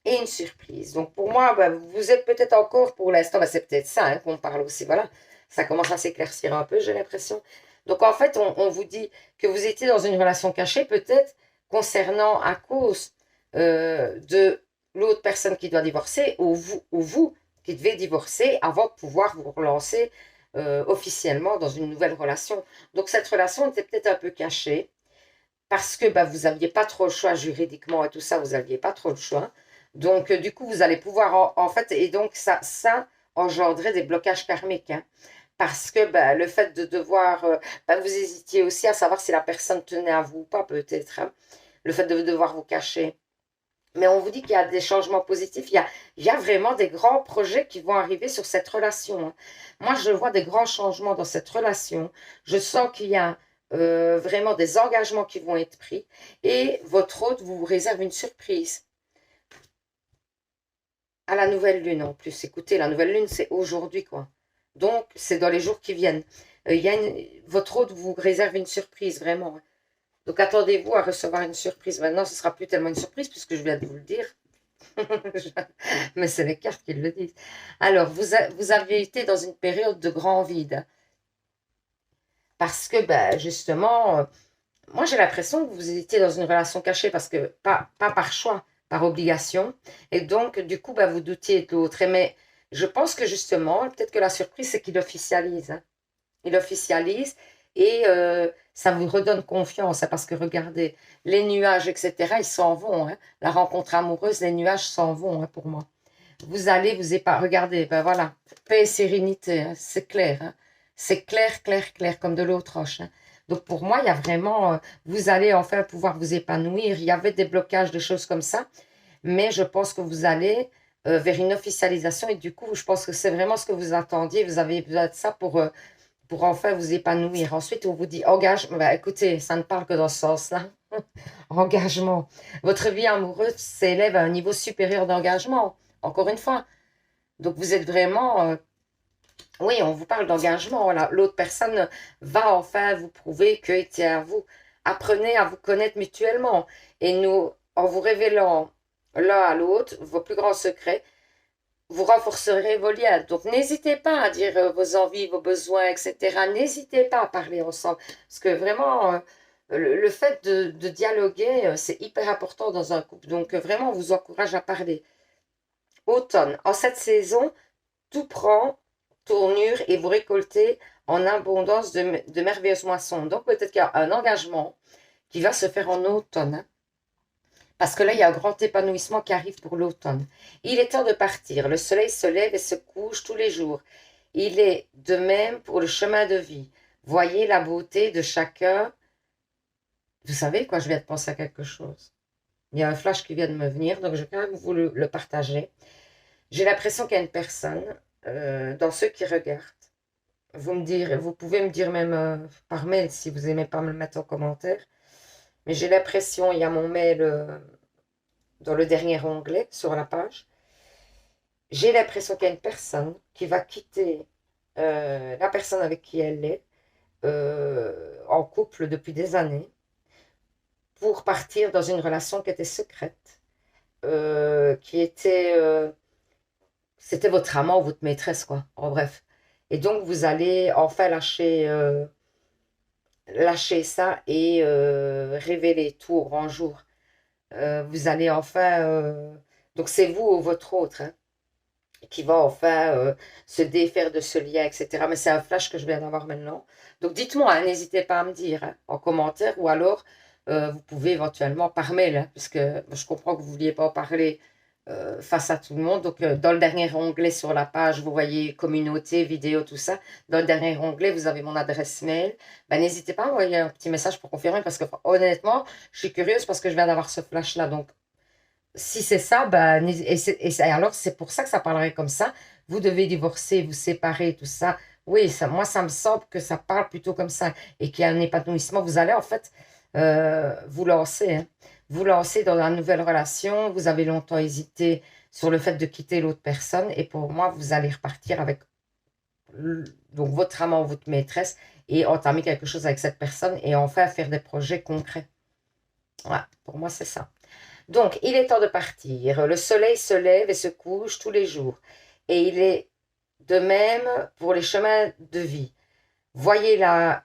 et une surprise. Donc pour moi, bah, vous êtes peut-être encore pour l'instant, bah, c'est peut-être ça hein, qu'on parle aussi, voilà, ça commence à s'éclaircir un peu, j'ai l'impression. Donc en fait, on vous dit que vous étiez dans une relation cachée, peut-être concernant à cause de l'autre personne qui doit divorcer ou vous qui devez divorcer avant de pouvoir vous relancer officiellement dans une nouvelle relation. Donc cette relation était peut-être un peu cachée parce que bah, vous n'aviez pas trop le choix juridiquement et tout ça, vous n'aviez pas trop le choix. Donc, du coup, vous allez pouvoir, en fait, et donc ça engendrait des blocages karmiques, hein. Parce que bah, le fait de devoir, bah, vous hésitiez aussi à savoir si la personne tenait à vous ou pas, peut-être, hein. Le fait de devoir vous cacher. Mais on vous dit qu'il y a des changements positifs, il y a vraiment des grands projets qui vont arriver sur cette relation, hein. Moi, je vois des grands changements dans cette relation. Je sens qu'il y a vraiment des engagements qui vont être pris. Et votre hôte vous réserve une surprise à la nouvelle lune en plus. Écoutez, la nouvelle lune, c'est aujourd'hui, quoi. Donc, c'est dans les jours qui viennent. Votre hôte vous réserve une surprise, vraiment, hein. Donc, attendez-vous à recevoir une surprise. Maintenant, ce ne sera plus tellement une surprise puisque je viens de vous le dire. Mais c'est les cartes qui le disent. Alors, vous avez été dans une période de grand vide. Parce que, ben, justement, moi, j'ai l'impression que vous étiez dans une relation cachée parce que, pas par choix, par obligation. Et donc, du coup, ben, vous doutiez de l'autre. Mais je pense que, justement, peut-être que la surprise, c'est qu'il officialise, hein. Il officialise et ça vous redonne confiance, hein, parce que, regardez, les nuages, etc., ils s'en vont, hein. La rencontre amoureuse, les nuages s'en vont, hein, pour moi. Vous allez vous épargner. Regardez, ben voilà, paix et sérénité, hein, c'est clair, hein. C'est clair, clair, clair, comme de l'eau de roche, hein. Donc pour moi, il y a vraiment, vous allez enfin pouvoir vous épanouir. Il y avait des blocages, des choses comme ça, mais je pense que vous allez vers une officialisation et du coup, je pense que c'est vraiment ce que vous attendiez. Vous avez besoin de ça pour enfin vous épanouir. Ensuite, on vous dit engagement. Ben, écoutez, ça ne parle que dans ce sens-là. Engagement. Votre vie amoureuse s'élève à un niveau supérieur d'engagement. Encore une fois. Donc, vous êtes vraiment... oui, on vous parle d'engagement. Voilà. L'autre personne va enfin vous prouver qu'il tient à vous. Apprenez à vous connaître mutuellement. Et nous, en vous révélant l'un à l'autre vos plus grands secrets, vous renforcerez vos liens. Donc, n'hésitez pas à dire vos envies, vos besoins, etc. N'hésitez pas à parler ensemble. Parce que vraiment, le fait de dialoguer, c'est hyper important dans un couple. Donc, vraiment, on vous encourage à parler. Automne. En cette saison, tout prend tournure et vous récoltez en abondance de merveilleuses moissons. Donc, peut-être qu'il y a un engagement qui va se faire en automne, hein. Parce que là, il y a un grand épanouissement qui arrive pour l'automne. Il est temps de partir. Le soleil se lève et se couche tous les jours. Il est de même pour le chemin de vie. Voyez la beauté de chacun. Vous savez quoi, je viens de penser à quelque chose. Il y a un flash qui vient de me venir, donc je vais quand même vous le partager. J'ai l'impression qu'il y a une personne, dans ceux qui regardent, vous pouvez me dire même par mail si vous n'aimez pas me le mettre en commentaire, mais j'ai l'impression, il y a mon mail dans le dernier onglet sur la page, j'ai l'impression qu'il y a une personne qui va quitter la personne avec qui elle est, en couple depuis des années, pour partir dans une relation qui était secrète, qui était... c'était votre amant ou votre maîtresse, quoi. En bref. Et donc, vous allez enfin lâcher ça et révéler tout au grand jour. Vous allez enfin... donc, c'est vous ou votre autre hein, qui va enfin se défaire de ce lien, etc. Mais c'est un flash que je viens d'avoir maintenant. Donc, dites-moi, hein, n'hésitez pas à me dire hein, en commentaire ou alors vous pouvez éventuellement par mail, hein, puisque je comprends que vous ne vouliez pas en parler face à tout le monde. Donc, dans le dernier onglet sur la page, vous voyez communauté, vidéo, tout ça. Dans le dernier onglet, vous avez mon adresse mail. Ben, n'hésitez pas à envoyer un petit message pour confirmer parce que honnêtement, je suis curieuse parce que je viens d'avoir ce flash-là. Donc, si c'est ça, ben, alors c'est pour ça que ça parlerait comme ça. Vous devez divorcer, vous séparer, tout ça. Oui, ça, moi, ça me semble que ça parle plutôt comme ça et qu'il y a un épanouissement. Vous allez en fait vous lancer, hein. Vous lancer dans une nouvelle relation. Vous avez longtemps hésité sur le fait de quitter l'autre personne et pour moi, vous allez repartir avec donc votre amant ou votre maîtresse et entamer quelque chose avec cette personne et enfin faire des projets concrets. Voilà, pour moi, c'est ça. Donc, il est temps de partir. Le soleil se lève et se couche tous les jours. Et il est de même pour les chemins de vie. Voyez la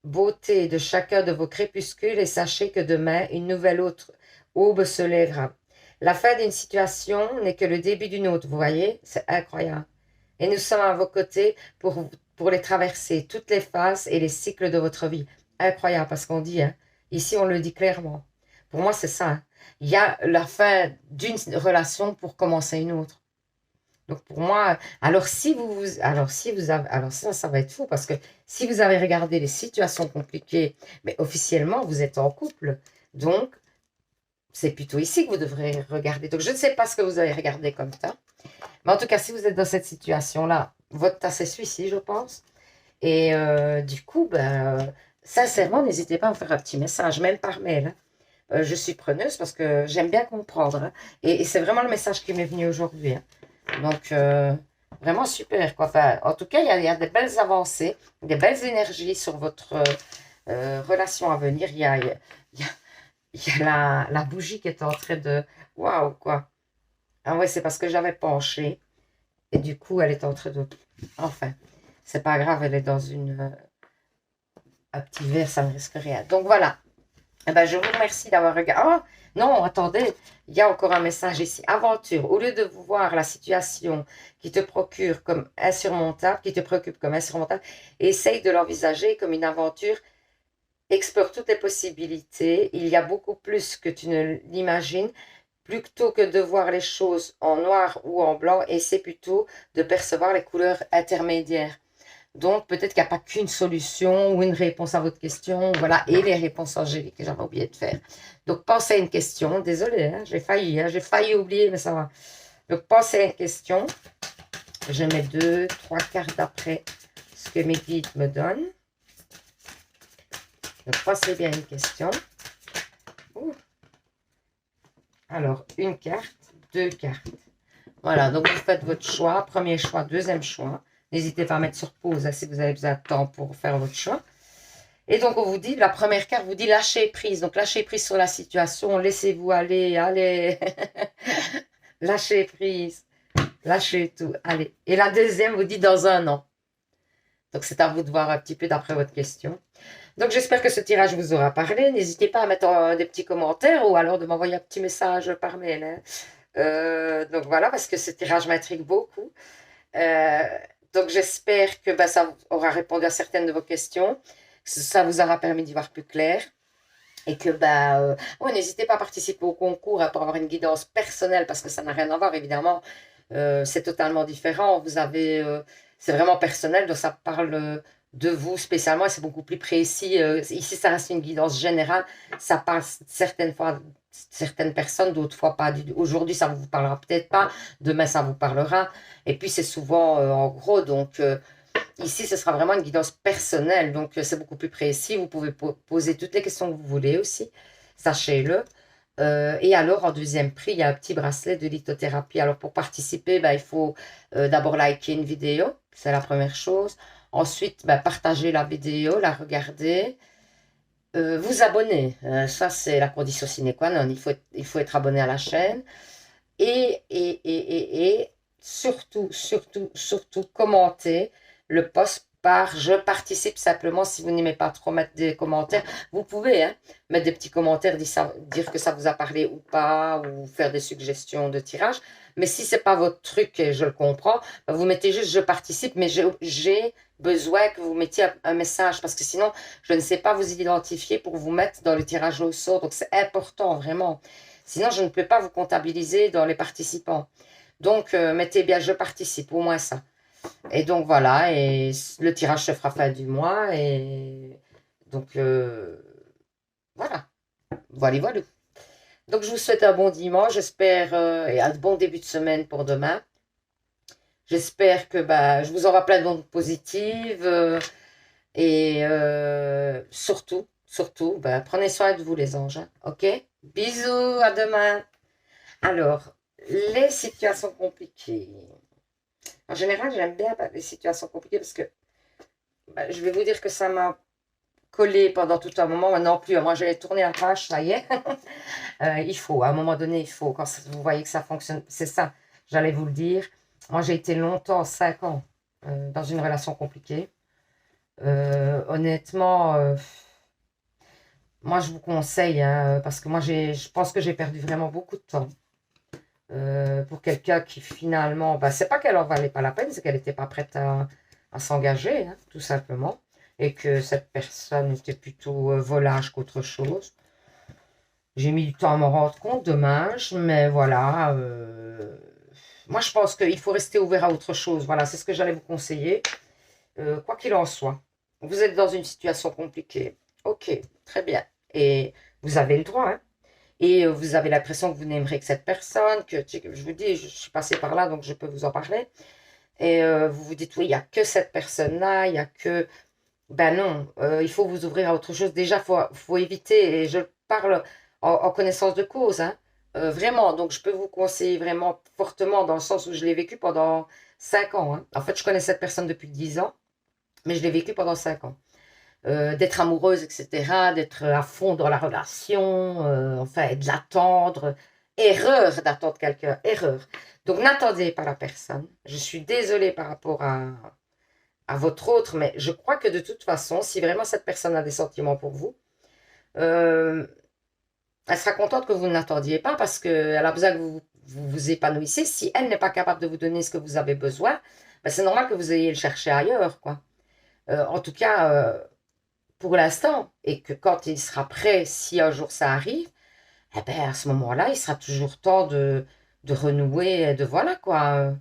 beauté de chacun de vos crépuscules et sachez que demain, une nouvelle autre aube se lèvera. La fin d'une situation n'est que le début d'une autre, vous voyez? C'est incroyable. Et nous sommes à vos côtés pour les traverser, toutes les phases et les cycles de votre vie. Incroyable, parce qu'on dit, hein, ici on le dit clairement. Pour moi, c'est ça. Hein. Il y a la fin d'une relation pour commencer une autre. Donc pour moi, alors si vous avez, alors ça va être fou parce que si vous avez regardé les situations compliquées, mais officiellement vous êtes en couple, donc c'est plutôt ici que vous devrez regarder. Donc je ne sais pas ce que vous avez regardé comme ça, mais en tout cas si vous êtes dans cette situation-là, votre tas c'est celui-ci, je pense. Et du coup, ben, sincèrement, n'hésitez pas à me faire un petit message, même par mail. Hein. Je suis preneuse parce que j'aime bien comprendre. Hein. Et c'est vraiment le message qui m'est venu aujourd'hui. Hein. Donc, vraiment super. Quoi. Enfin, en tout cas, il y a des belles avancées, des belles énergies sur votre relation à venir. Il y a la bougie qui est en train de... Waouh, quoi. Ah ouais, c'est parce que j'avais penché. Et du coup, elle est en train de... Enfin, c'est pas grave, elle est dans un petit verre, ça ne risque rien. Donc, voilà. Eh ben, je vous remercie d'avoir regardé. Oh, non, attendez, il y a encore un message ici. Aventure, au lieu de voir la situation qui te procure comme insurmontable, qui te préoccupe comme insurmontable, essaye de l'envisager comme une aventure. Explore toutes les possibilités. Il y a beaucoup plus que tu ne l'imagines. Plutôt que de voir les choses en noir ou en blanc, essaie plutôt de percevoir les couleurs intermédiaires. Donc, peut-être qu'il n'y a pas qu'une solution ou une réponse à votre question. Voilà, et les réponses angéliques que j'avais oublié de faire. Donc, pensez à une question. Désolée, hein, j'ai failli oublier, mais ça va. Donc, pensez à une question. Je mets 2, 3 cartes après ce que mes guides me donnent. Donc, pensez bien à une question. Ouh. Alors, une carte, 2 cartes. Voilà, donc vous faites votre choix. Premier choix, deuxième choix. N'hésitez pas à mettre sur pause hein, si vous avez besoin de temps pour faire votre choix. Et donc, on vous dit, la première carte vous dit lâcher prise. Donc, lâcher prise sur la situation. Laissez-vous aller. Allez. Lâchez prise. Lâchez tout. Allez. Et la deuxième vous dit dans un an. Donc, c'est à vous de voir un petit peu d'après votre question. Donc, j'espère que ce tirage vous aura parlé. N'hésitez pas à mettre des petits commentaires ou alors de m'envoyer un petit message par mail. Hein. Donc, voilà, parce que ce tirage m'intrigue beaucoup. Donc, j'espère que ça aura répondu à certaines de vos questions. Ça vous aura permis d'y voir plus clair. Et que, ouais, n'hésitez pas à participer au concours hein, pour avoir une guidance personnelle, parce que ça n'a rien à voir, évidemment. C'est totalement différent. C'est vraiment personnel, donc ça parle de vous spécialement, et c'est beaucoup plus précis. Ici, ça reste une guidance générale. Ça parle certaines fois certaines personnes, d'autres fois pas. Aujourd'hui, ça ne vous parlera peut-être pas. Demain, ça vous parlera. Et puis, c'est souvent en gros, donc... ici, ce sera vraiment une guidance personnelle, donc c'est beaucoup plus précis. Vous pouvez poser toutes les questions que vous voulez aussi, sachez-le. Et alors, en deuxième prix, il y a un petit bracelet de lithothérapie. Alors, pour participer, il faut d'abord liker une vidéo, c'est la première chose. Ensuite, partager la vidéo, la regarder. Vous abonner, ça c'est la condition sine qua non. Il faut être abonné à la chaîne. Et surtout, surtout, surtout, commenter le post par je participe simplement. Si vous n'aimez pas trop mettre des commentaires, vous pouvez hein, mettre des petits commentaires, dire que ça vous a parlé ou pas, ou faire des suggestions de tirage. Mais si c'est pas votre truc, et je le comprends, vous mettez juste je participe, mais j'ai besoin que vous mettiez un message, parce que sinon, je ne sais pas vous identifier pour vous mettre dans le tirage au sort. Donc, c'est important, vraiment. Sinon, je ne peux pas vous comptabiliser dans les participants. Donc, mettez bien je participe, au moins ça. Et donc, voilà, et le tirage se fera fin du mois. Et donc, voilà. Voilà, voilà. Donc, je vous souhaite un bon dimanche, j'espère, et un bon début de semaine pour demain. J'espère que je vous envoie plein de ondes positives. Et surtout, surtout, prenez soin de vous les anges. Hein, ok? Bisous, à demain. Alors, les situations compliquées. En général, j'aime bien les situations compliquées parce que je vais vous dire que ça m'a collé pendant tout un moment. Maintenant plus, moi j'allais tourner la page, ça y est. Il faut, à un moment donné, il faut. Quand vous voyez que ça fonctionne, c'est ça, j'allais vous le dire. Moi j'ai été longtemps, 5 ans, dans une relation compliquée. Honnêtement, moi je vous conseille, hein, parce que moi je pense que j'ai perdu vraiment beaucoup de temps. Pour quelqu'un qui finalement, c'est pas qu'elle en valait pas la peine, c'est qu'elle n'était pas prête à s'engager, hein, tout simplement, et que cette personne était plutôt volage qu'autre chose. J'ai mis du temps à m'en rendre compte, dommage, mais voilà. Moi, je pense qu'il faut rester ouvert à autre chose. Voilà, c'est ce que j'allais vous conseiller. Quoi qu'il en soit, vous êtes dans une situation compliquée. Ok, très bien. Et vous avez le droit, hein. Et vous avez l'impression que vous n'aimerez que cette personne, que je vous dis, je suis passée par là, donc je peux vous en parler. Et vous vous dites, oui, il n'y a que cette personne-là, il n'y a que... Ben non, il faut vous ouvrir à autre chose. Déjà, faut éviter, et je parle en connaissance de cause, hein, vraiment. Donc, je peux vous conseiller vraiment fortement dans le sens où je l'ai vécu pendant 5 ans. Hein. En fait, je connais cette personne depuis 10 ans, mais je l'ai vécu pendant 5 ans. D'être amoureuse, etc., d'être à fond dans la relation, enfin, de l'attendre. Erreur d'attendre quelqu'un, erreur. Donc, n'attendez pas la personne. Je suis désolée par rapport à votre autre, mais je crois que de toute façon, si vraiment cette personne a des sentiments pour vous, euh, elle sera contente que vous ne l'attendiez pas parce qu'elle a besoin que vous épanouissiez. Si elle n'est pas capable de vous donner ce que vous avez besoin, c'est normal que vous ayez le chercher ailleurs, quoi. En tout cas, pour l'instant, et que quand il sera prêt, si un jour ça arrive, à ce moment-là, il sera toujours temps de renouer, de voilà quoi.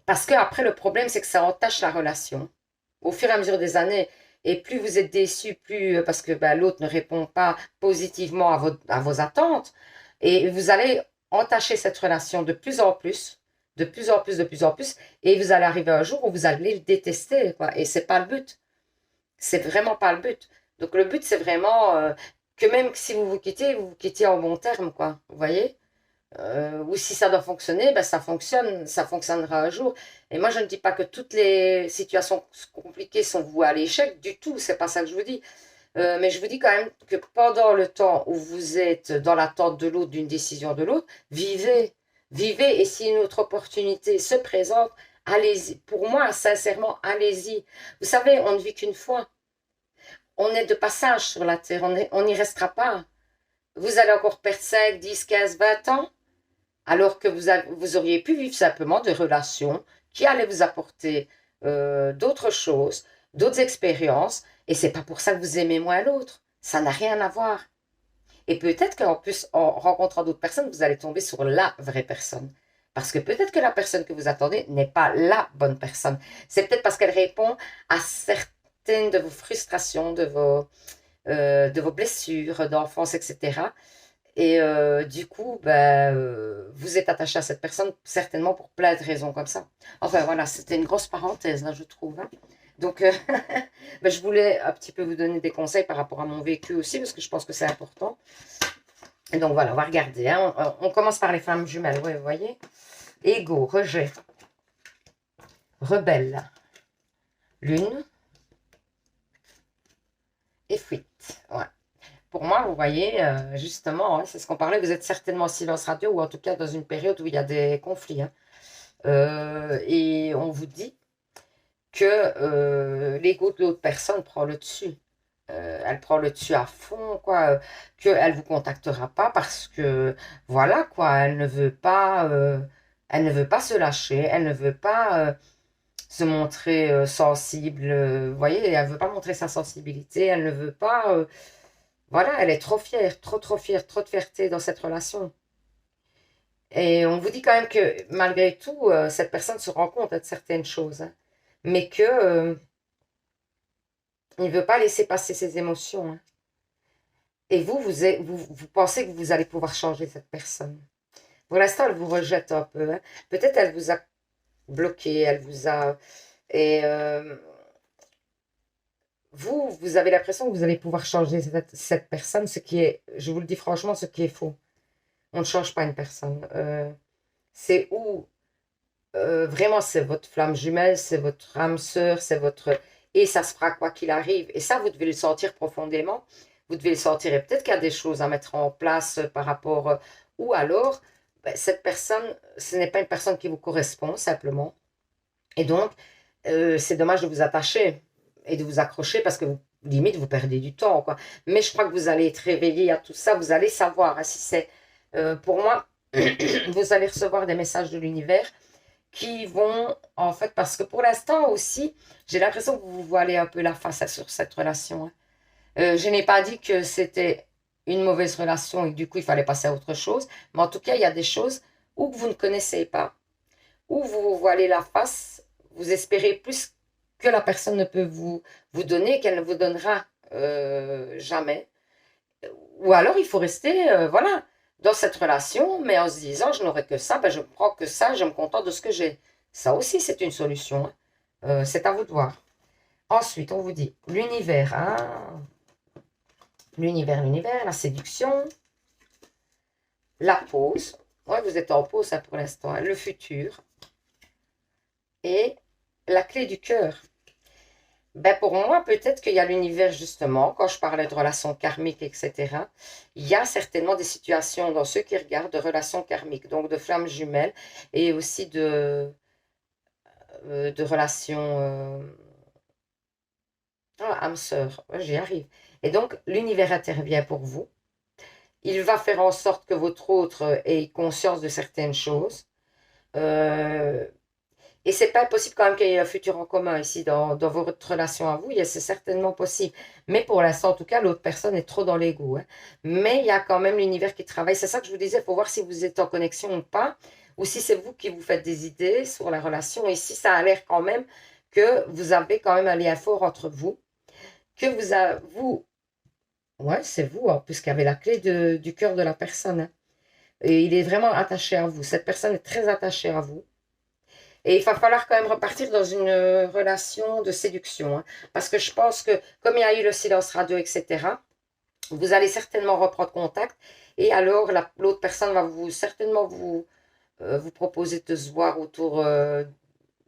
Parce qu'après, le problème, c'est que ça entache la relation. Au fur et à mesure des années, et plus vous êtes déçu, plus parce que l'autre ne répond pas positivement à vos attentes, et vous allez entacher cette relation de plus en plus, de plus en plus, de plus en plus, et vous allez arriver un jour où vous allez le détester, quoi. Et c'est pas le but. C'est vraiment pas le but. Donc le but, c'est vraiment que même si vous vous quittez en bon terme, quoi. Vous voyez? Ou si ça doit fonctionner, ça fonctionne, ça fonctionnera un jour. Et moi, je ne dis pas que toutes les situations compliquées sont vouées à l'échec, du tout, c'est pas ça que je vous dis. Mais je vous dis quand même que pendant le temps où vous êtes dans l'attente de l'autre, d'une décision de l'autre, vivez, vivez, et si une autre opportunité se présente, allez-y. Pour moi, sincèrement, allez-y. Vous savez, on ne vit qu'une fois. On est de passage sur la terre, on n'y restera pas. Vous allez encore perdre 5, 10, 15, 20 ans, alors que vous auriez pu vivre simplement des relations qui allaient vous apporter d'autres choses, d'autres expériences, et c'est pas pour ça que vous aimez moins l'autre. Ça n'a rien à voir. Et peut-être qu'en plus, en rencontrant d'autres personnes, vous allez tomber sur la vraie personne. Parce que peut-être que la personne que vous attendez n'est pas la bonne personne. C'est peut-être parce qu'elle répond à certaines de vos frustrations, de vos blessures d'enfance, etc. Et du coup, ben, vous êtes attaché à cette personne certainement pour plein de raisons comme ça. Enfin voilà, c'était une grosse parenthèse là, je trouve, hein. Donc, ben, je voulais un petit peu vous donner des conseils par rapport à mon vécu aussi, parce que je pense que c'est important. Et donc voilà, on va regarder, hein. On commence par les flammes jumelles, ouais, vous voyez. Ego, rejet, rebelle, lune et fuite. Ouais. Pour moi, vous voyez, justement, hein, c'est ce qu'on parlait, vous êtes certainement en silence radio ou en tout cas dans une période où il y a des conflits, hein. Et on vous dit que l'ego de l'autre personne prend le dessus. Elle prend le dessus à fond, quoi, qu'elle ne vous contactera pas parce que, voilà, quoi, elle ne veut pas se lâcher, elle ne veut pas se montrer sensible, vous voyez, elle ne veut pas montrer sa sensibilité, elle ne veut pas, voilà, elle est trop fière, trop fière, trop de fierté dans cette relation. Et on vous dit quand même que malgré tout, cette personne se rend compte de certaines choses, hein, mais que il ne veut pas laisser passer ses émotions, hein. Et vous pensez que vous allez pouvoir changer cette personne. Pour l'instant, elle vous rejette un peu, hein. Peut-être elle vous a bloqué, elle vous a... Et vous avez l'impression que vous allez pouvoir changer cette personne, ce qui est, je vous le dis franchement, ce qui est faux. On ne change pas une personne. C'est où vraiment c'est votre flamme jumelle, c'est votre âme sœur, c'est votre... Et ça se fera quoi qu'il arrive. Et ça, vous devez le sentir profondément. Vous devez le sentir. Et peut-être qu'il y a des choses à mettre en place par rapport... ou alors, ben, cette personne, ce n'est pas une personne qui vous correspond, simplement. Et donc, c'est dommage de vous attacher et de vous accrocher parce que limite, vous perdez du temps, quoi. Mais je crois que vous allez être réveillé à tout ça. Vous allez savoir, hein, si c'est... pour moi, vous allez recevoir des messages de l'univers qui vont, en fait, parce que pour l'instant aussi, j'ai l'impression que vous vous voilez un peu la face sur cette relation, hein. Je n'ai pas dit que c'était une mauvaise relation et que du coup, il fallait passer à autre chose, mais en tout cas, il y a des choses où vous ne connaissez pas, où vous vous voilez la face, vous espérez plus que la personne ne peut vous donner, qu'elle ne vous donnera jamais. Ou alors, il faut rester, voilà, dans cette relation, mais en se disant, je n'aurai que ça, ben, je prends que ça, je me contente de ce que j'ai. Ça aussi, c'est une solution, hein. C'est à vous de voir. Ensuite, on vous dit l'univers, hein. L'univers, la séduction, la pause. Ouais, vous êtes en pause, hein, pour l'instant, hein. Le futur et la clé du cœur. Ben pour moi, peut-être qu'il y a l'univers, justement, quand je parlais de relations karmiques, etc., il y a certainement des situations dans ceux qui regardent de relations karmiques, donc de flammes jumelles et aussi de relations âme sœur. Ouais, j'y arrive. Et donc, l'univers intervient pour vous. Il va faire en sorte que votre autre ait conscience de certaines choses. Euh, Et c'est pas possible quand même qu'il y ait un futur en commun ici dans votre relation à vous. C'est certainement possible. Mais pour l'instant, en tout cas, l'autre personne est trop dans l'ego, hein. Mais il y a quand même l'univers qui travaille. C'est ça que je vous disais. Il faut voir si vous êtes en connexion ou pas. Ou si c'est vous qui vous faites des idées sur la relation. Et si ça a l'air quand même que vous avez quand même un lien fort entre vous. Que vous ouais, c'est vous, hein, puisqu'il y avait la clé du cœur de la personne, hein. Et il est vraiment attaché à vous. Cette personne est très attachée à vous. Et il va falloir quand même repartir dans une relation de séduction, hein. Parce que je pense que, comme il y a eu le silence radio, etc., vous allez certainement reprendre contact. Et alors, l'autre personne va certainement vous proposer de se voir autour,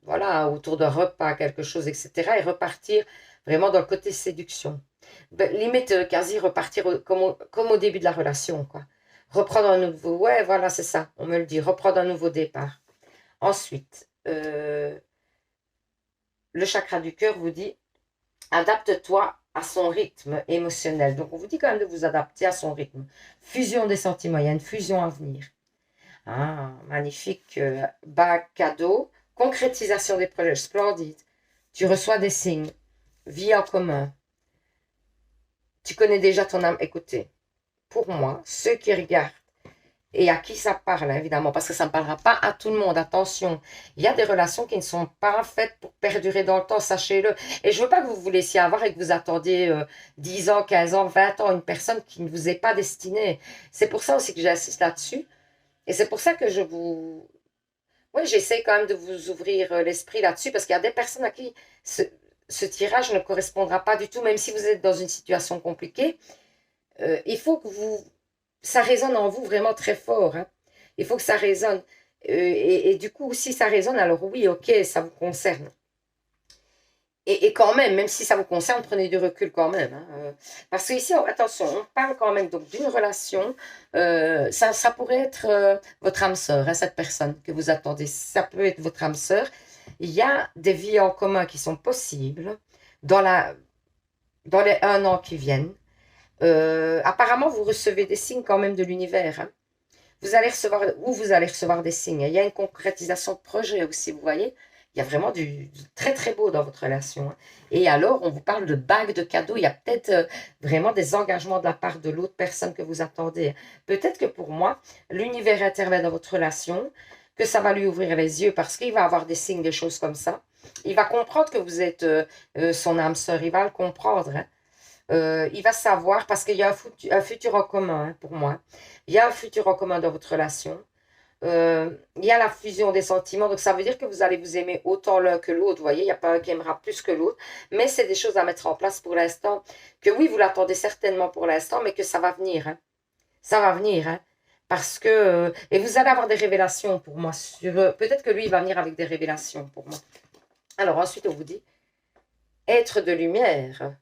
voilà, autour d'un repas, quelque chose, etc. Et repartir vraiment dans le côté séduction. Ben, limite, quasi repartir comme au début de la relation, quoi. Reprendre un nouveau... Ouais, voilà, c'est ça, on me le dit. Reprendre un nouveau départ. Ensuite, le chakra du cœur vous dit adapte-toi à son rythme émotionnel. Donc, on vous dit quand même de vous adapter à son rythme. Fusion des sentiments, il y a une fusion à venir. Ah, magnifique. Bas cadeau, concrétisation des projets, splendide. Tu reçois des signes, vie en commun. Tu connais déjà ton âme. Écoutez, pour moi, ceux qui regardent et à qui ça parle, évidemment, parce que ça ne parlera pas à tout le monde. Attention, il y a des relations qui ne sont pas faites pour perdurer dans le temps, sachez-le. Et je ne veux pas que vous vous laissiez avoir et que vous attendiez 10 ans, 15 ans, 20 ans, une personne qui ne vous est pas destinée. C'est pour ça aussi que j'insiste là-dessus. Et c'est pour ça que oui, j'essaie quand même de vous ouvrir l'esprit là-dessus, parce qu'il y a des personnes à qui ce tirage ne correspondra pas du tout, même si vous êtes dans une situation compliquée. Il faut que ça résonne en vous vraiment très fort, hein. Il faut que ça résonne. Et du coup, si ça résonne, alors oui, ok, ça vous concerne. Et quand même si ça vous concerne, prenez du recul quand même, hein. Parce qu'ici, attention, on parle quand même donc d'une relation. Ça pourrait être votre âme sœur, hein, cette personne que vous attendez. Ça peut être votre âme sœur. Il y a des vies en commun qui sont possibles dans les 1 an qui viennent. Apparemment, vous recevez des signes quand même de l'univers, hein. Vous allez recevoir des signes. Il y a une concrétisation de projet aussi, vous voyez. Il y a vraiment du très très beau dans votre relation, hein. Et alors, on vous parle de bagues, de cadeaux. Il y a peut-être vraiment des engagements de la part de l'autre personne que vous attendez. Peut-être que pour moi, l'univers intervient dans votre relation, que ça va lui ouvrir les yeux parce qu'il va avoir des signes, des choses comme ça. Il va comprendre que vous êtes son âme sœur. Il va le comprendre, hein. Il va savoir, parce qu'il y a un futur en commun, hein, pour moi. Il y a un futur en commun dans votre relation. Il y a la fusion des sentiments, donc ça veut dire que vous allez vous aimer autant l'un que l'autre, vous voyez, il n'y a pas un qui aimera plus que l'autre, mais c'est des choses à mettre en place pour l'instant, que oui, vous l'attendez certainement pour l'instant, mais que ça va venir, hein. Ça va venir, hein. Parce que, et vous allez avoir des révélations pour moi, peut-être que lui, il va venir avec des révélations pour moi. Alors ensuite, on vous dit, être de lumière.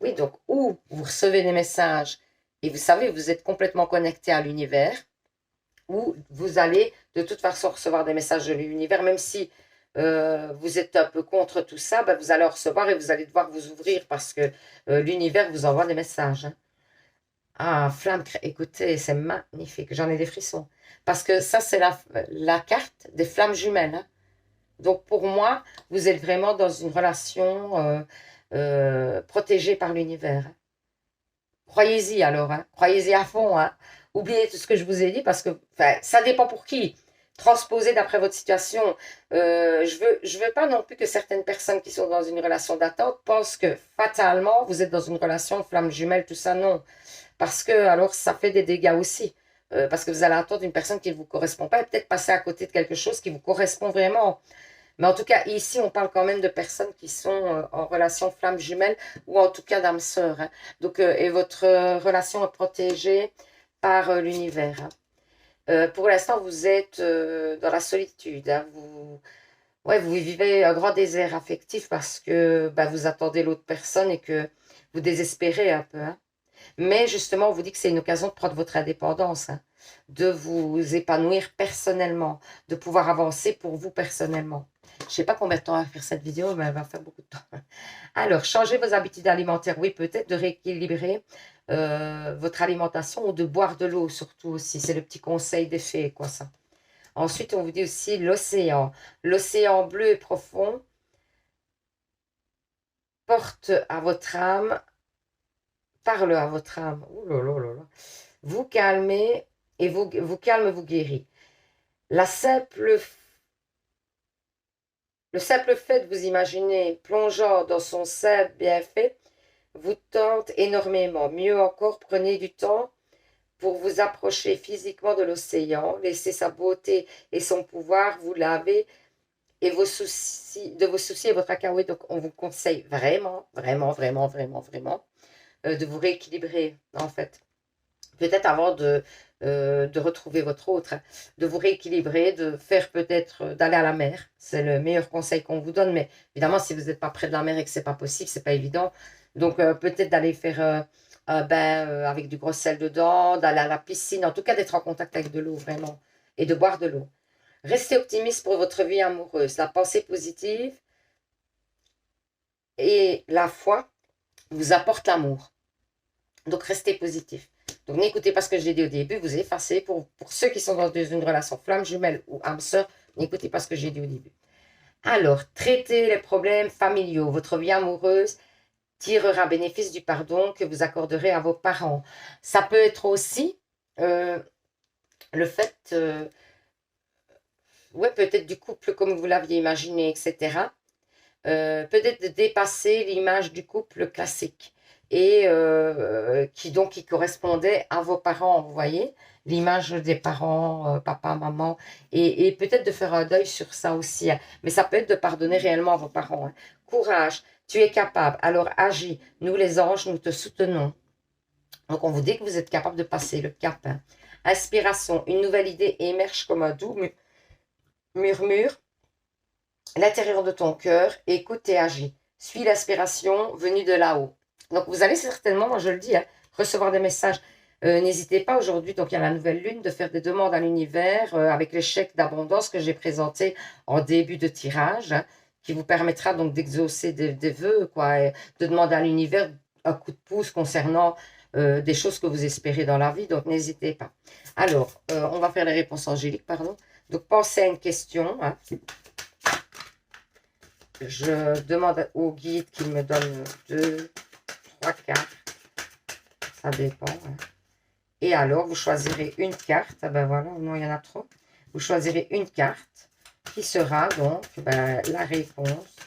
Oui, donc, ou vous recevez des messages et vous savez, vous êtes complètement connecté à l'univers, ou vous allez de toute façon recevoir des messages de l'univers, même si vous êtes un peu contre tout ça, ben, vous allez en recevoir et vous allez devoir vous ouvrir parce que l'univers vous envoie des messages, hein. Ah, flamme, écoutez, c'est magnifique, j'en ai des frissons. Parce que ça, c'est la carte des flammes jumelles, hein. Donc pour moi, vous êtes vraiment dans une relation protégée par l'univers, hein. Croyez-y alors, hein. Croyez-y à fond, hein. Oubliez tout ce que je vous ai dit parce que ça dépend pour qui. Transposez d'après votre situation. Je veux pas non plus que certaines personnes qui sont dans une relation d'attente pensent que fatalement vous êtes dans une relation flamme jumelle, tout ça, non. Parce que alors ça fait des dégâts aussi. Parce que vous allez attendre une personne qui ne vous correspond pas et peut-être passer à côté de quelque chose qui vous correspond vraiment. Mais en tout cas, ici, on parle quand même de personnes qui sont en relation flamme jumelle ou en tout cas d'âme sœur, hein. Donc, et votre relation est protégée par l'univers, hein. Pour l'instant, vous êtes dans la solitude, hein. Ouais, vous vivez un grand désert affectif parce que bah, vous attendez l'autre personne et que vous désespérez un peu, hein. Mais justement, on vous dit que c'est une occasion de prendre votre indépendance, hein, de vous épanouir personnellement, de pouvoir avancer pour vous personnellement. Je ne sais pas combien de temps va faire cette vidéo, mais elle va faire beaucoup de temps. Alors, changez vos habitudes alimentaires. Oui, peut-être de rééquilibrer votre alimentation ou de boire de l'eau surtout aussi. C'est le petit conseil des fées, quoi, ça. Ensuite, on vous dit aussi l'océan. L'océan bleu et profond porte à votre âme, parle à votre âme. Ouh là là là là. Vous calmez et vous calme, vous guérit. Le simple fait de vous imaginer plongeant dans son sein bien fait vous tente énormément. Mieux encore, prenez du temps pour vous approcher physiquement de l'océan. Laissez sa beauté et son pouvoir vous laver et de vos soucis et votre cacahuète. Donc, on vous conseille vraiment, vraiment, vraiment, vraiment, vraiment de vous rééquilibrer, en fait. Peut-être avant de retrouver votre autre, hein, de vous rééquilibrer, de faire peut-être d'aller à la mer. C'est le meilleur conseil qu'on vous donne. Mais évidemment, si vous n'êtes pas près de la mer et que c'est pas possible, c'est pas évident. Donc peut-être d'aller faire un bain avec du gros sel dedans, d'aller à la piscine, en tout cas d'être en contact avec de l'eau vraiment et de boire de l'eau. Restez optimiste pour votre vie amoureuse. La pensée positive et la foi vous apportent l'amour. Donc restez positif. Donc n'écoutez pas ce que j'ai dit au début, vous effacez. Pour ceux qui sont dans une relation flamme jumelle ou âme sœur, n'écoutez pas ce que j'ai dit au début. Alors, traitez les problèmes familiaux, votre vie amoureuse. tirera bénéfice du pardon que vous accorderez à vos parents. Ça peut être aussi le fait, ouais, peut-être du couple comme vous l'aviez imaginé, etc. Peut-être de dépasser l'image du couple classique et qui correspondait à vos parents, vous voyez, l'image des parents, papa, maman, et peut-être de faire un deuil sur ça aussi, hein. Mais ça peut être de pardonner réellement à vos parents, hein. Courage, tu es capable, alors agis. Nous les anges, nous te soutenons. Donc on vous dit que vous êtes capable de passer le cap, hein. Inspiration, une nouvelle idée émerge comme un doux murmure l'intérieur de ton cœur, écoute et agis. Suis l'aspiration venue de là-haut. Donc vous allez certainement, moi je le dis, hein, recevoir des messages. N'hésitez pas aujourd'hui, donc il y a la nouvelle lune, de faire des demandes à l'univers avec les chèques d'abondance que j'ai présentés en début de tirage, hein, qui vous permettra donc d'exaucer des vœux, quoi, et de demander à l'univers un coup de pouce concernant des choses que vous espérez dans la vie. Donc n'hésitez pas. Alors, on va faire les réponses angéliques, pardon. Donc pensez à une question, hein. Je demande au guide qu'il me donne 2, 3 cartes. Ça dépend, hein. Et alors, vous choisirez une carte. Ben voilà, non, il y en a trop. Vous choisirez une carte qui sera donc la réponse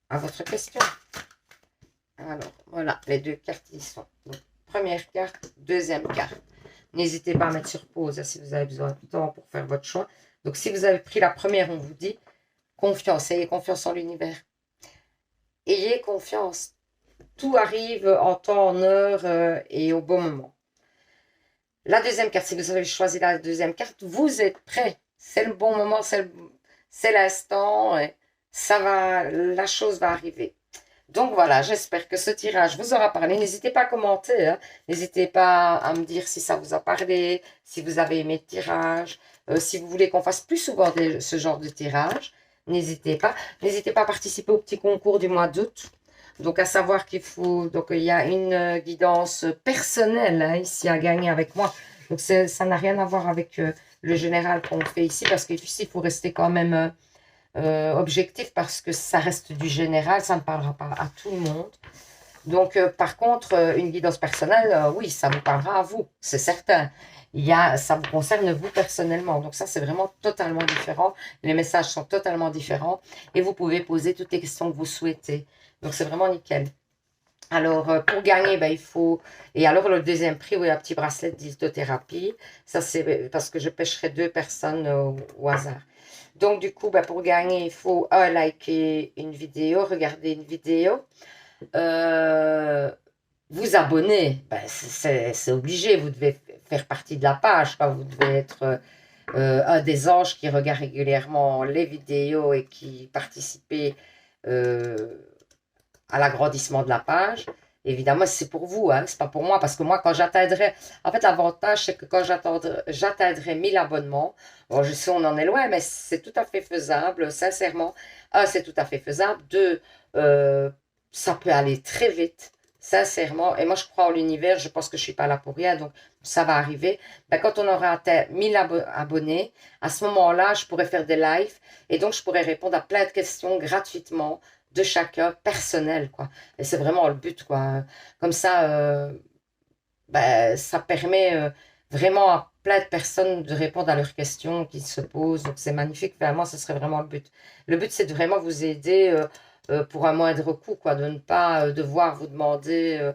à votre question. Alors, voilà, les 2 cartes y sont. Donc, première carte, deuxième carte. N'hésitez pas à mettre sur pause hein, si vous avez besoin de temps pour faire votre choix. Donc, si vous avez pris la première, on vous dit confiance, ayez confiance en l'univers. Ayez confiance. Tout arrive en temps, en heure et au bon moment. La deuxième carte, si vous avez choisi la deuxième carte, vous êtes prêt. C'est le bon moment, c'est l'instant. La chose va arriver. Donc voilà, j'espère que ce tirage vous aura parlé. N'hésitez pas à commenter, hein. N'hésitez pas à me dire si ça vous a parlé, si vous avez aimé le tirage, si vous voulez qu'on fasse plus souvent ce genre de tirage. N'hésitez pas. N'hésitez pas à participer au petit concours du mois d'août. Donc, à savoir qu'il faut... Donc, il y a une guidance personnelle hein, ici à gagner avec moi. Donc, ça n'a rien à voir avec le général qu'on fait ici. Parce qu'ici, il faut rester quand même objectif parce que ça reste du général. Ça ne parlera pas à tout le monde. Donc, par contre, une guidance personnelle, oui, ça vous parlera à vous. C'est certain. Ça vous concerne vous personnellement. Donc, ça, c'est vraiment totalement différent. Les messages sont totalement différents. Et vous pouvez poser toutes les questions que vous souhaitez. Donc, c'est vraiment nickel. Alors, pour gagner, il faut... Et alors, le deuxième prix, oui, un petit bracelet d'hydrothérapie. Ça, c'est parce que je pêcherai 2 personnes au hasard. Donc, du coup, pour gagner, il faut liker une vidéo, regarder une vidéo. Vous abonner, c'est obligé. Vous devez faire partie de la page. Quoi. Vous devez être un des anges qui regarde régulièrement les vidéos et qui participez à l'agrandissement de la page. Évidemment, c'est pour vous, hein, c'est pas pour moi, parce que moi, quand j'atteindrai... En fait, l'avantage, c'est que quand j'atteindrai 1000 abonnements, bon, je sais, on en est loin, mais c'est tout à fait faisable, sincèrement. Un, c'est tout à fait faisable. 2, ça peut aller très vite, sincèrement. Et moi, je crois en l'univers, je pense que je suis pas là pour rien, donc ça va arriver. Quand on aura atteint 1000 abonnés, à ce moment-là, je pourrais faire des lives, et donc je pourrais répondre à plein de questions gratuitement, de chacun, personnel, quoi. Et c'est vraiment le but, quoi. Comme ça, ça permet vraiment à plein de personnes de répondre à leurs questions qui se posent. Donc, c'est magnifique. Vraiment, ce serait vraiment le but. Le but, c'est de vraiment vous aider pour un moindre coût, quoi. De ne pas devoir vous demander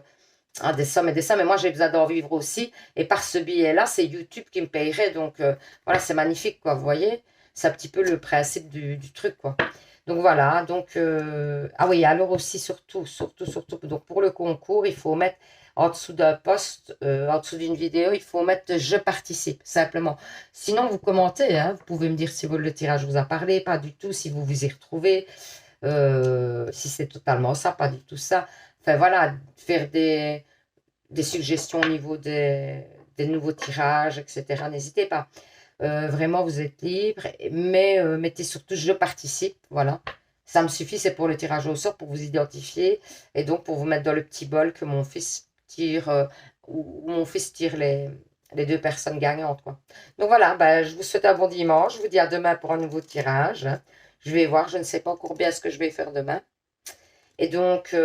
des sommes et des sommes. Mais moi, j'ai besoin d'en vivre aussi. Et par ce billet-là, c'est YouTube qui me payerait. Donc, voilà, c'est magnifique, quoi. Vous voyez? C'est un petit peu le principe du truc, quoi. Donc voilà, ah oui, alors aussi, surtout, donc pour le concours, il faut mettre en dessous d'un post, en dessous d'une vidéo, il faut mettre «Je participe», simplement. Sinon, vous commentez, hein, vous pouvez me dire si le tirage vous a parlé, pas du tout, si vous vous y retrouvez, si c'est totalement ça, pas du tout ça. Enfin voilà, faire des suggestions au niveau des nouveaux tirages, etc. N'hésitez pas. Vraiment, vous êtes libre, mais mettez surtout «Je participe», voilà. Ça me suffit, c'est pour le tirage au sort, pour vous identifier, et donc pour vous mettre dans le petit bol que mon fils tire, où mon fils tire les 2 personnes gagnantes, quoi. Donc voilà, je vous souhaite un bon dimanche, je vous dis à demain pour un nouveau tirage. Je vais voir, je ne sais pas encore bien ce que je vais faire demain. Et donc,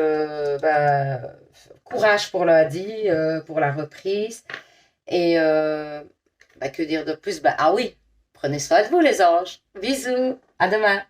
courage pour lundi, pour la reprise. Et que dire de plus? Ah oui, prenez soin de vous les anges. Bisous, à demain.